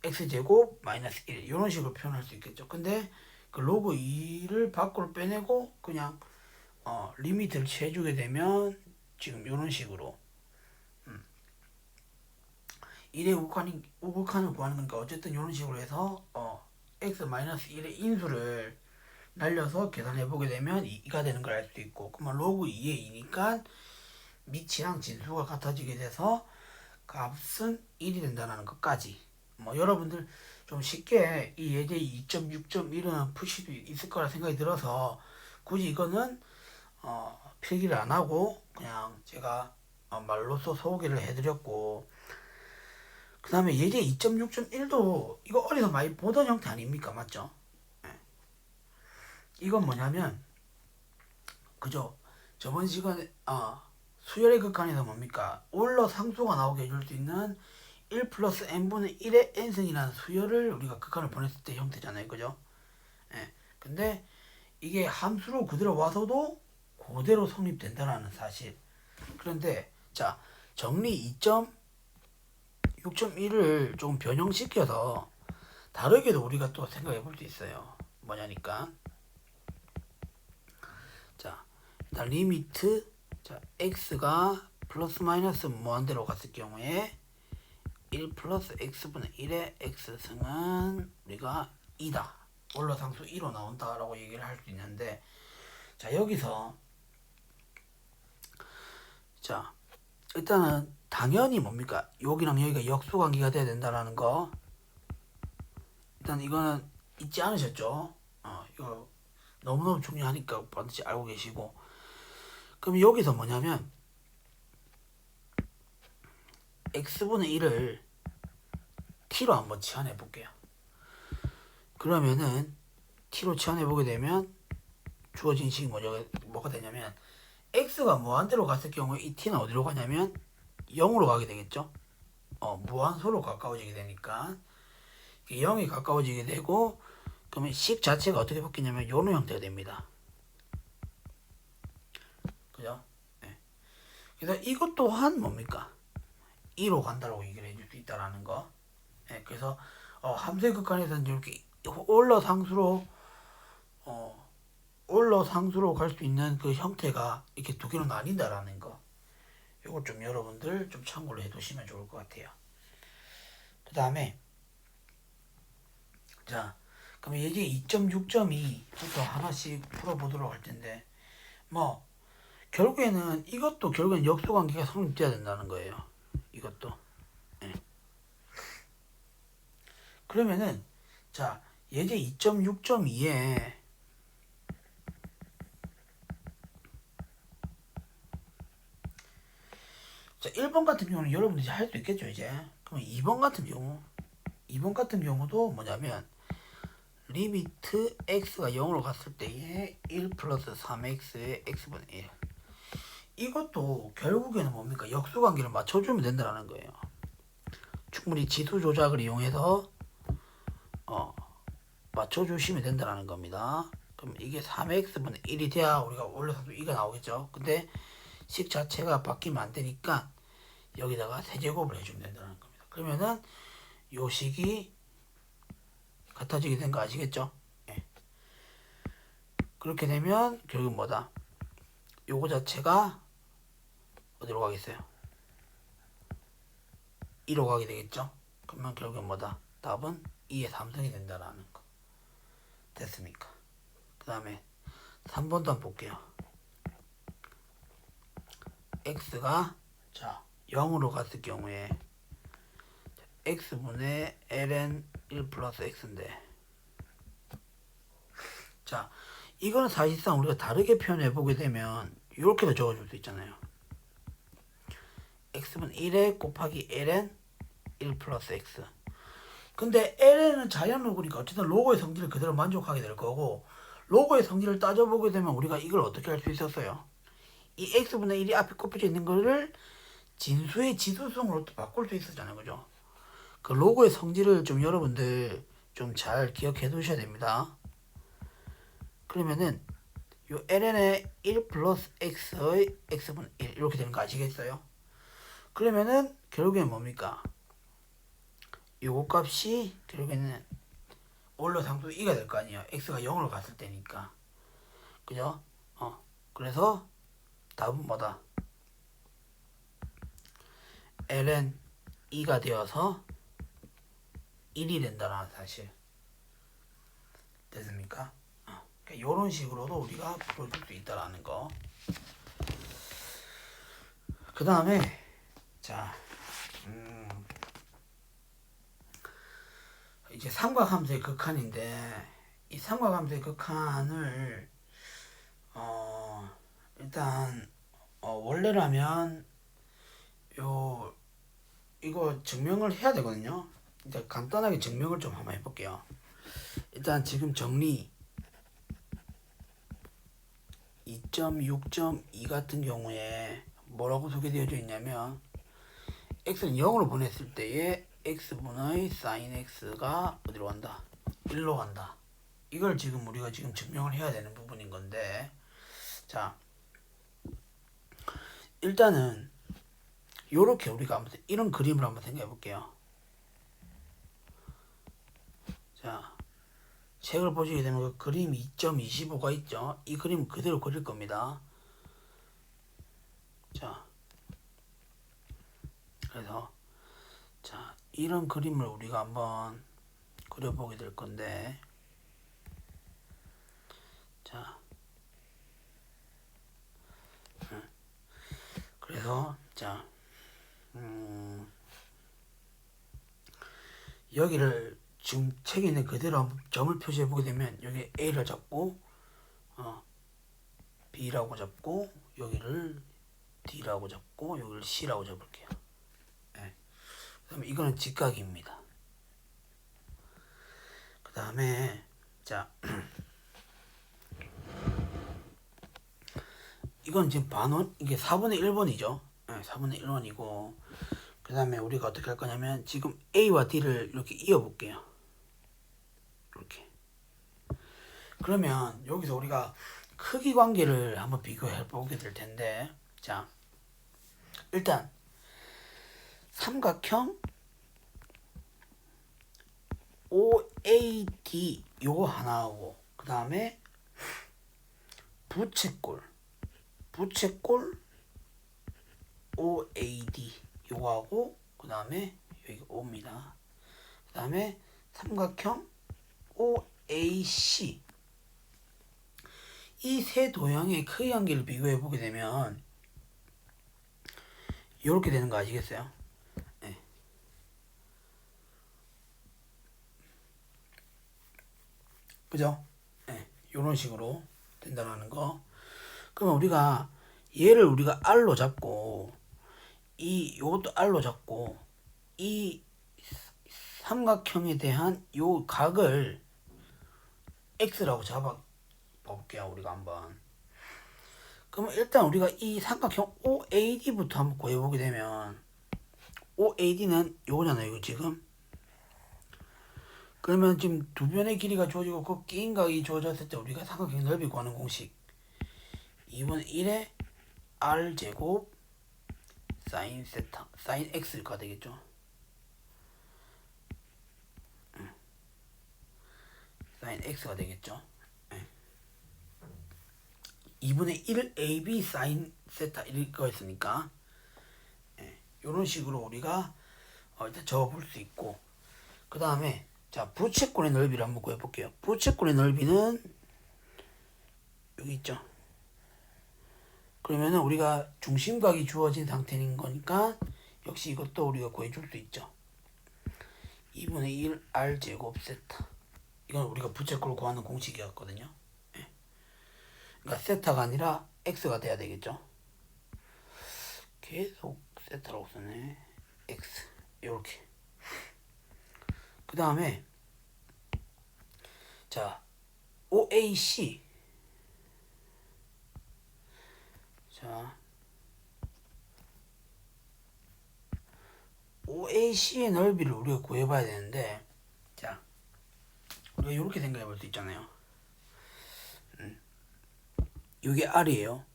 x제곱 마이너스 1 이런 식으로 표현할 수 있겠죠. 근데 그 로그 2를 밖으로 빼내고 그냥 리미트를 취해주게 되면 지금 이런 식으로 1의 우극한을 구하는 거니까 어쨌든 이런 식으로 해서 x-1의 인수를 날려서 계산해보게 되면 2가 되는 걸 알 수 있고 그러면 로그 2의 2니까 밑이랑 진수가 같아지게 돼서 값은 1이 된다는 것까지 뭐 여러분들 좀 쉽게 이 예제 2.6.1은 푸실 수 있을 거라 생각이 들어서 굳이 이거는 필기를 안 하고 그냥 제가 말로써 소개를 해드렸고 그 다음에 예제 2.6.1도 이거 어디서 많이 보던 형태 아닙니까? 맞죠? 네. 이건 뭐냐면 그죠? 저번 시간에 수열의 극한에서 뭡니까? 올러 상수가 나오게 해줄 수 있는 1 플러스 n분의 1의 n승이라는 수열을 우리가 극한을 보냈을 때 형태잖아요. 그죠? 예. 근데 이게 함수로 그대로 와서도 그대로 성립된다는 사실. 그런데 자, 정리 2.6.1을 좀 변형시켜서 다르게도 우리가 또 생각해 볼 수 있어요. 뭐냐니까. 자, 일단 리미트, 자, x가 플러스 마이너스 무한대로 갔을 경우에 1 플러스 x분의 1의 x승은 우리가 2다. 원로상수 2로 나온다라고 얘기를 할 수 있는데, 자, 여기서 자, 일단은 당연히 뭡니까? 여기랑 여기가 역수관계가 돼야 된다라는 거. 일단 이거는 잊지 않으셨죠? 이거 너무너무 중요하니까 반드시 알고 계시고. 그럼 여기서 뭐냐면 x분의 1을 t로 한번 치환해 볼게요. 그러면은 t로 치환해 보게 되면 주어진 식이 뭐가 되냐면 x가 무한대로 갔을 경우에 이 t는 어디로 가냐면 0으로 가게 되겠죠. 무한소로 가까워지게 되니까 0이 가까워지게 되고, 그러면 식 자체가 어떻게 바뀌냐면 요런 형태가 됩니다. 그죠? 네. 그래서 이것 또한 뭡니까? 2로 간다라고 얘기를 해줄 수 있다라는 거. 네. 그래서 함수의 극한에서는 이렇게 올라상수로 갈 수 있는 그 형태가 이렇게 두 개로 나뉜다라는 거. 이걸 좀 여러분들 좀 참고를 해두시면 좋을 것 같아요. 그 다음에 자, 그럼 이게 2.6.2부터 하나씩 풀어보도록 할 텐데, 뭐 결국에는 이것도 결국엔 역수관계가 성립돼야 된다는 거예요. 이것도. 네. 그러면은 자, 예제 2.6.2에 자, 1번 같은 경우는 여러분들이 할 수 있겠죠, 이제. 그럼 2번 같은 경우도 뭐냐면 리미트 x가 0으로 갔을 때에 1 플러스 3x의 x분의 1. 이것도 결국에는 뭡니까? 역수관계를 맞춰주면 된다는 거예요. 충분히 지수 조작을 이용해서 맞춰주시면 된다는 겁니다. 그럼 이게 3x분의 1이 돼야 우리가 올려서 2가 나오겠죠. 근데 식 자체가 바뀌면 안 되니까 여기다가 세제곱을 해주면 된다는 겁니다. 그러면은 요 식이 같아지게 된 거 아시겠죠? 예. 그렇게 되면 결국 뭐다? 요거 자체가 어디로 가겠어요? 2로 가게 되겠죠? 그러면 결국 뭐다? 답은 2의 3승이 된다라는 거. 됐습니까? 그 다음에 3번도 한번 볼게요. x가 자 0으로 갔을 경우에 x분의 ln 1 플러스 x인데, 자 이거는 사실상 우리가 다르게 표현해 보게 되면 이렇게도 적어줄 수 있잖아요. x분 1에 곱하기 ln 1 플러스 x. 근데 ln은 자연로그니까 어쨌든 로고의 성질을 그대로 만족하게 될 거고, 로고의 성질을 따져보게 되면 우리가 이걸 어떻게 할 수 있었어요? 이 x분의 1이 앞에 꼽혀져 있는 거를 진수의 지수성으로 또 바꿀 수 있었잖아요. 그죠? 그 로고의 성질을 좀 여러분들 좀 잘 기억해 두셔야 됩니다. 그러면은 요 ln의 1 플러스 x의 x분의 1 이렇게 되는 거 아시겠어요? 그러면은 결국엔 뭡니까? 요거 값이 결국에는 올라상수 2가 될 거 아니에요. x가 0으로 갔을 때니까. 그죠? 그래서 답은 뭐다? ln 2가 되어서 1이 된다는 사실. 됐습니까? 그러니까 이런 식으로도 우리가 풀어줄 수 있다라는 거. 그 다음에 자 이제 삼각함수의 극한인데, 이 삼각함수의 극한을 일단 원래라면 이거 증명을 해야 되거든요. 이제 간단하게 증명을 좀 한번 해볼게요. 일단 지금 정리 2.6.2 같은 경우에 뭐라고 소개되어져 있냐면 x는 0으로 보냈을 때에 x분의 sin x가 어디로 간다? 1로 간다. 이걸 지금 우리가 지금 증명을 해야 되는 부분인 건데, 자 일단은 요렇게 우리가 한번 이런 그림을 한번 생각해 볼게요. 자, 책을 보시게 되면 그 그림 2.25가 있죠. 이 그림 그대로 그릴 겁니다. 자, 그래서 자, 이런 그림을 우리가 한번 그려보게 될 건데, 자, 그래서 자, 여기를 지금 책에 있는 그대로 한번 점을 표시해 보게 되면 여기 A를 잡고 B라고 잡고 여기를 D라고 잡고 여기를 C라고 잡을게요. 네. 그 다음에 이거는 직각입니다. 그 다음에 자 이건 지금 반원 이게 4분의 1번이죠. 네, 4분의 1번이고 그 다음에 우리가 어떻게 할 거냐면 지금 A와 D를 이렇게 이어 볼게요. 이렇게. 그러면 여기서 우리가 크기 관계를 한번 비교해 보게 될 텐데, 자, 일단 삼각형 OAD 요거 하나하고 그 다음에 부채꼴 OAD 요거하고 그 다음에 여기 O입니다. 그 다음에 삼각형 OAC 이 세 도형의 크기 관계를 비교해 보게 되면 이렇게 되는 거 아시겠어요? 네. 그죠? 네. 이런 식으로 된다는 거. 그러면 우리가 얘를 우리가 R로 잡고 요것도 R로 잡고 이 삼각형에 대한 요 각을 X라고 잡아 볼게요. 우리가 한번. 그러면 일단 우리가 이 삼각형 OAD부터 한번 구해보게 되면 OAD는 요거잖아요. 이거 지금. 그러면 지금 두 변의 길이가 주어지고 그 끼인 각이 주어졌을 때 우리가 삼각형 넓이 구하는 공식 2분의 1에 R제곱 사인 세타 사인 X가 되겠죠. 사인 X가 되겠죠. 2분의 1 AB 사인 세타 이거 있으니까 이런 식으로 우리가 일단 적어볼 수 있고 그 다음에 자 부채꼴의 넓이를 한번 구해볼게요. 부채꼴의 넓이는 여기 있죠. 그러면은 우리가 중심각이 주어진 상태인 거니까 역시 이것도 우리가 구해줄 수 있죠. 2분의 1 R제곱 세타 이건 우리가 부채꼴을 구하는 공식이었거든요. 그러니까 세타가 아니라 X가 돼야 되겠죠. 계속 세타라고 쓰네. X 요렇게. 그 다음에 자 OAC 자 OAC의 넓이를 우리가 구해봐야 되는데 자 우리가 이렇게 생각해 볼 수 있잖아요. 이게 R이에요.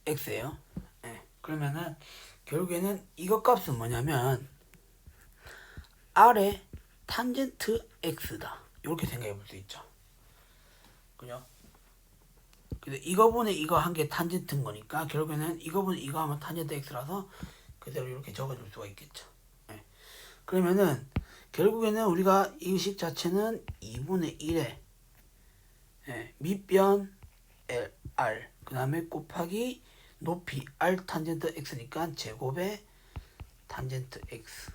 X예요. 네. 그러면은 결국에는 이거 값은 뭐냐면 R의 탄젠트 X다. 이렇게 생각해 볼 수 있죠. 그죠? 근데 이거분의 이거 한 개 탄젠트인 거니까 결국에는 이거분의 이거 하면 탄젠트 X라서 그대로 이렇게 적어줄 수가 있겠죠. 네. 그러면은 결국에는 우리가 이 식 자체는 2분의 1에 밑변 R 그 다음에 곱하기 높이 R 탄젠트 X니까 제곱의 탄젠트 X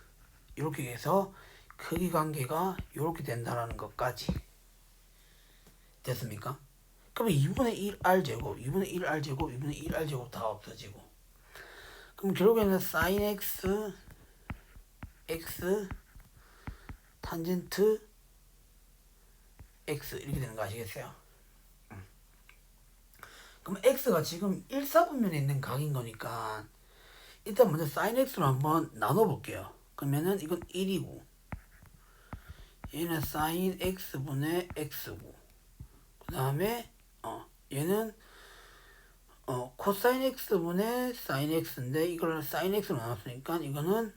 이렇게 해서 크기 관계가 이렇게 된다라는 것까지 됐습니까? 그러면 2분의 1 R제곱 2분의 1 R제곱 2분의 1 R제곱 다 없어지고 그럼 결국에는 sin X X 탄젠트 X 이렇게 되는 거 아시겠어요? 그럼 X가 지금 1사분면에 있는 각인 거니까 일단 먼저 sin X로 한번 나눠볼게요. 그러면은 이건 1이고 얘는 sin X분의 X고 그 다음에 얘는 코사인 x분의 사인 x인데 이걸 사인 x로 나눴으니까 이거는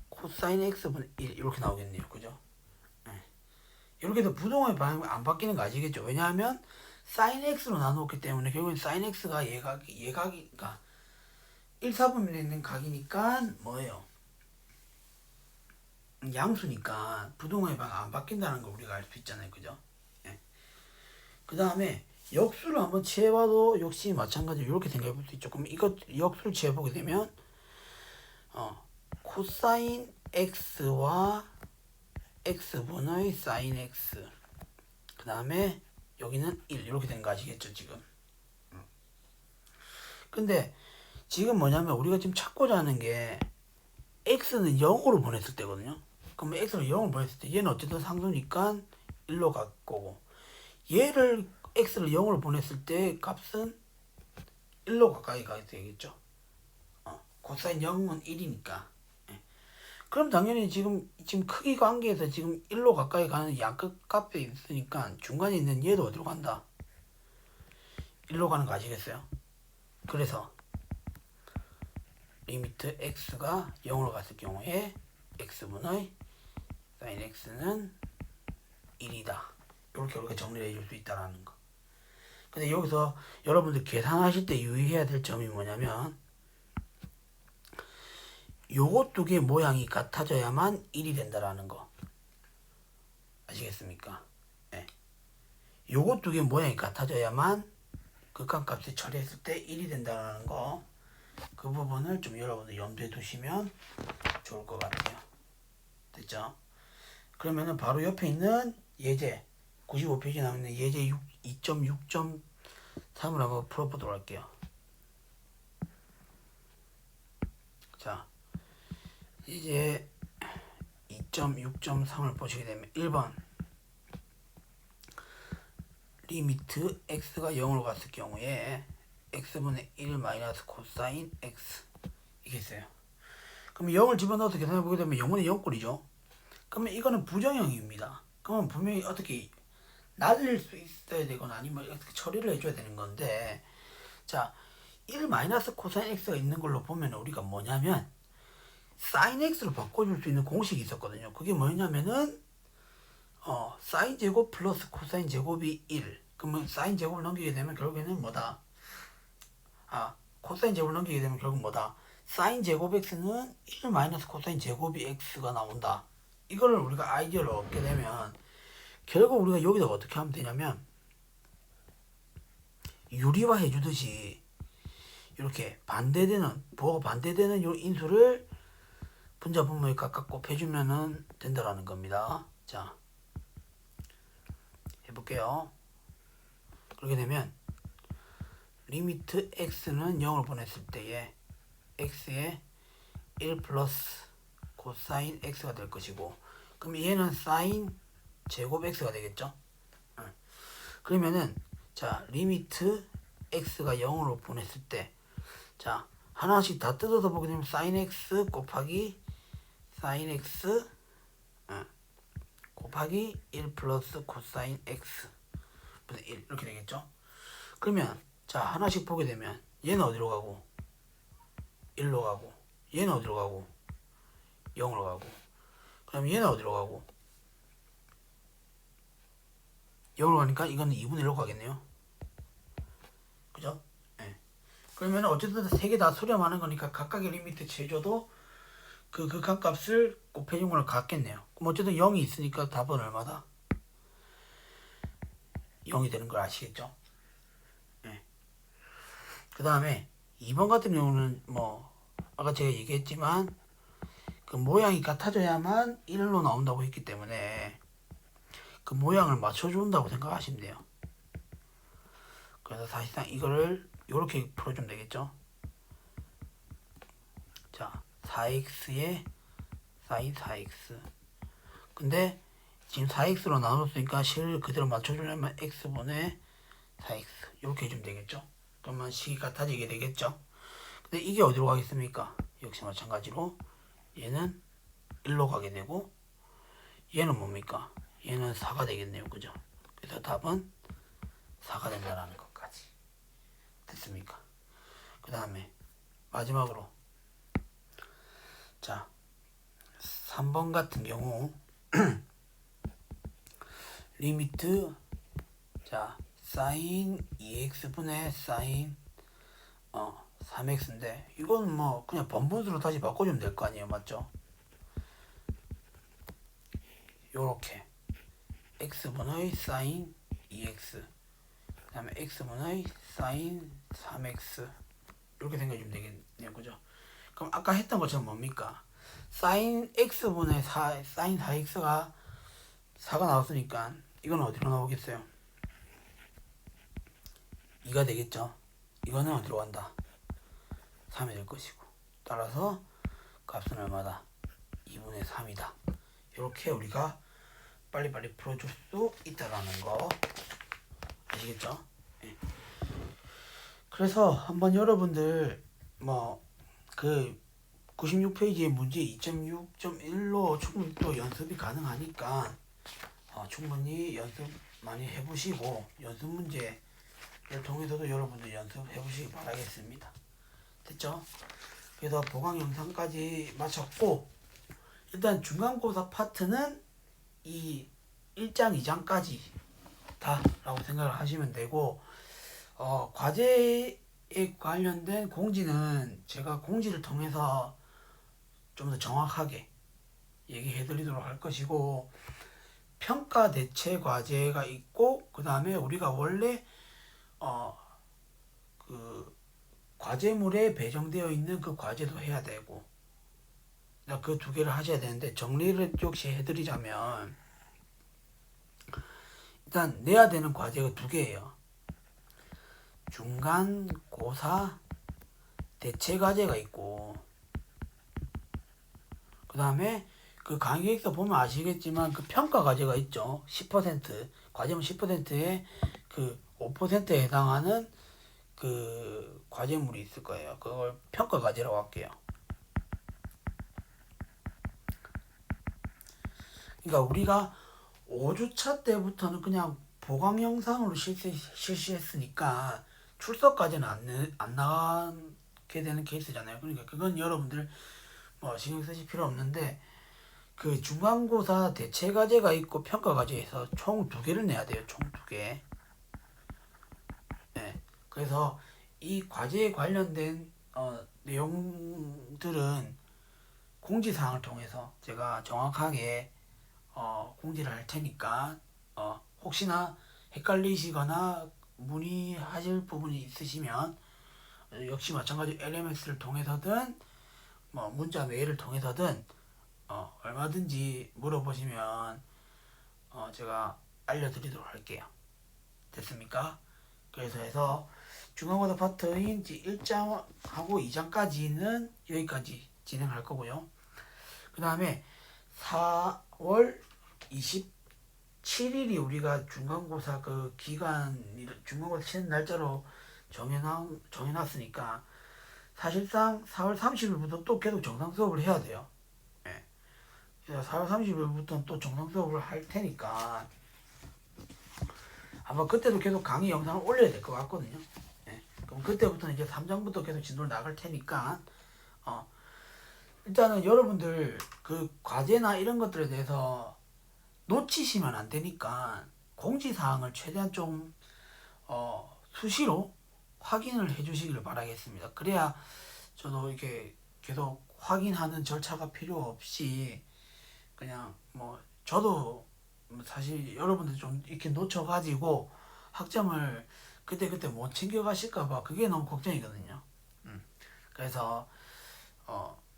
코사인 x분의 1 이렇게 나오겠네요. 그죠? 네. 이렇게 해서 부동의 방향이 안 바뀌는 거 아시겠죠? 왜냐하면 사인 x로 나누었기 때문에 결국엔 사인 x가 예각이니까 1사분면에 있는 각이니까 뭐예요? 양수니까 부동의 방향 안 바뀐다는 걸 우리가 알 수 있잖아요. 그죠? 네. 그 다음에 역수를 한번 취해봐도 역시 마찬가지로 이렇게 생각해 볼 수 있죠. 그럼 이것 역수를 취해보게 되면 코사인 x와 x분의 사인 x 그 다음에 여기는 1 이렇게 된 거 아시겠죠 지금. 근데 지금 뭐냐면 우리가 지금 찾고자 하는 게 x는 0으로 보냈을 때거든요. 그럼 x를 0으로 보냈을 때 얘는 어쨌든 상수니까 1로 갈 거고 얘를 x를 0으로 보냈을 때 값은 1로 가까이 가게 되겠죠. 코사인 0은 1이니까. 그럼 당연히 지금 크기 관계에서 지금 1로 가까이 가는 양끝 값에 있으니까 중간에 있는 얘도 어디로 간다? 1로 가는 거 아시겠어요? 그래서 리미트 x가 0으로 갔을 경우에 x분의 sin x는 1이다. 이렇게 우리가 정리를 해줄 수 있다는 거. 근데 여기서 여러분들 계산하실 때 유의해야 될 점이 뭐냐면 요것 두 개 모양이 같아져야만 1이 된다라는 거. 아시겠습니까? 네. 요것 두 개 모양이 같아져야만 극한값을 처리했을 때 1이 된다는 거. 그 부분을 좀 여러분들 염두에 두시면 좋을 것 같아요. 됐죠? 그러면은 바로 옆에 있는 예제 95페이지에 나오는 예제 2.6.3을 한번 풀어보도록 할게요. 자, 이제 2.6.3을 보시게 되면 1번 리미트 x가 0으로 갔을 경우에 x분의 1 마이너스 코사인 x 이게 있어요. 그럼 0을 집어넣어서 계산해 보게 되면 0분의 0꼴이죠. 그러면 이거는 부정형입니다. 그러면 분명히 어떻게 낮을 수 있어야 되거나 아니면 어떻게 처리를 해줘야 되는 건데, 자, 1 마이너스 코사인 x가 있는 걸로 보면 우리가 뭐냐면 사인 x로 바꿔줄 수 있는 공식이 있었거든요. 그게 뭐냐면은 사인 제곱 플러스 코사인 제곱이 1. 그러면 사인 제곱을 넘기게 되면 결국에는 뭐다? 코사인 제곱을 넘기게 되면 결국 뭐다? 사인 제곱 x는 1 마이너스 코사인 제곱이 x가 나온다. 이거를 우리가 아이디어를 얻게 되면 결국 우리가 여기다 어떻게 하면 되냐면 유리화 해주듯이 이렇게 반대되는 부호가 반대되는 요 인수를 분자 분모에 각각 곱해주면은 된다라는 겁니다. 자, 해볼게요. 그렇게 되면 리미트 x는 0을 보냈을 때에 x에 1 플러스 코사인 x가 될 것이고, 그럼 얘는 사인 제곱 x가 되겠죠. 그러면은 자, 리미트 x가 0으로 보냈을 때, 자, 하나씩 다 뜯어서 보게 되면 사인 x 곱하기 사인 x 곱하기 1 플러스 코사인 x 분의 1 이렇게 되겠죠. 그러면 자, 하나씩 보게 되면 얘는 어디로 가고 1로 가고, 얘는 어디로 가고 0으로 가고, 그럼 얘는 어디로 가고 0으로 가니까 이거는 2분의 1로 가겠네요. 그죠? 네. 그러면 어쨌든 세 개 다 수렴하는 거니까 각각의 리미트 제줘도 그 극한값을 곱해준 걸 갖겠네요. 그럼 어쨌든 0이 있으니까 답은 얼마다? 0이 되는 걸 아시겠죠? 네. 그 다음에 2번 같은 경우는 뭐 아까 제가 얘기했지만 그 모양이 같아져야만 1로 나온다고 했기 때문에 그 모양을 맞춰준다고 생각하시면 돼요. 그래서 사실상 이거를 이렇게 풀어주면 되겠죠. 자, 4x에 사인 4x. 근데 지금 4x로 나눴으니까 식을 그대로 맞춰주려면 x분의 4x 이렇게 해주면 되겠죠. 그러면 식이 같아지게 되겠죠. 근데 이게 어디로 가겠습니까? 역시 마찬가지로 얘는 1로 가게 되고 얘는 뭡니까? 얘는 4가 되겠네요. 그죠? 그래서 답은 4가 된다는 것까지. 됐습니까? 그 다음에 마지막으로 자 3번 같은 경우 리미트 자 사인 2x분의 사인 3x인데 이건 뭐 그냥 번분수로 다시 바꿔주면 될 거 아니에요, 맞죠? 요렇게 x분의 사인 2x 그 다음에 x분의 사인 3x 이렇게 생각해주면 되겠네요, 그죠? 그럼 아까 했던 것처럼 뭡니까? 사인 x분의 사인 4x가 4가 나왔으니까 이건 어디로 나오겠어요? 2가 되겠죠? 이거는 어디로 간다? 3이 될 것이고 따라서 값은 얼마다? 2분의 3이다. 이렇게 우리가 빨리빨리 풀어줄 수 있다라는 거 아시겠죠? 네. 그래서 한번 여러분들 그 96페이지의 문제 2.6.1로 충분히 또 연습이 가능하니까 충분히 연습 많이 해보시고 연습 문제를 통해서도 여러분들 연습해보시기 바라겠습니다. 됐죠? 그래서 보강 영상까지 마쳤고 일단 중간고사 파트는 이 1장 2장까지 다 라고 생각을 하시면 되고 과제에 관련된 공지는 제가 공지를 통해서 좀 더 정확하게 얘기해 드리도록 할 것이고 평가 대체 과제가 있고 그 다음에 우리가 원래 그 과제물에 배정되어 있는 그 과제도 해야 되고 그 두 개를 하셔야 되는데 정리를 역시 해드리자면 일단 내야 되는 과제가 두 개예요. 중간고사 대체 과제가 있고 그 다음에 그 강의계획서 보면 아시겠지만 그 평가 과제가 있죠. 10% 과제물 10%에 그 5%에 해당하는 그 과제물이 있을 거예요. 그걸 평가 과제라고 할게요. 그러니까 우리가 5주차 때부터는 그냥 보강 영상으로 실시했으니까 출석까지는 안 나가게 되는 케이스잖아요. 그러니까 그건 여러분들 신경 쓰실 필요 없는데 그 중간고사 대체 과제가 있고 평가 과제에서 총 2개를 내야 돼요. 총 2개. 네. 그래서 이 과제에 관련된 내용들은 공지사항을 통해서 제가 정확하게 공지를 할 테니까 혹시나 헷갈리시거나 문의하실 부분이 있으시면 역시 마찬가지로 LMS를 통해서든 문자 메일을 통해서든 얼마든지 물어보시면 제가 알려드리도록 할게요. 됐습니까? 그래서 해서 중간고사 파트인 1장하고 2장까지는 여기까지 진행할 거고요. 그 다음에 4월 27일이 우리가 중간고사 그 기간 중간고사 치는 날짜로 정해놨으니까 사실상 4월 30일부터 또 계속 정상 수업을 해야 돼요. 네. 4월 30일부터는 또 정상 수업을 할 테니까 아마 그때도 계속 강의 영상을 올려야 될 것 같거든요. 네. 그럼 그때부터는 이제 3장부터 계속 진도를 나갈 테니까 일단은 여러분들 그 과제나 이런 것들에 대해서 놓치시면 안 되니까 공지사항을 최대한 좀 수시로 확인을 해주시기를 바라겠습니다. 그래야 저도 이렇게 계속 확인하는 절차가 필요 없이 그냥 저도 사실 여러분들 좀 이렇게 놓쳐가지고 학점을 그때 못 챙겨가실까봐 그게 너무 걱정이거든요. 그래서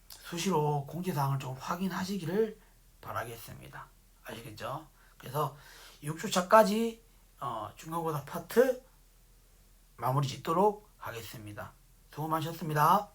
수시로 공지사항을 좀 확인하시기를 바라겠습니다. 아시겠죠? 그래서 6주차까지 중간고사 파트 마무리 짓도록 하겠습니다. 수고 많으셨습니다.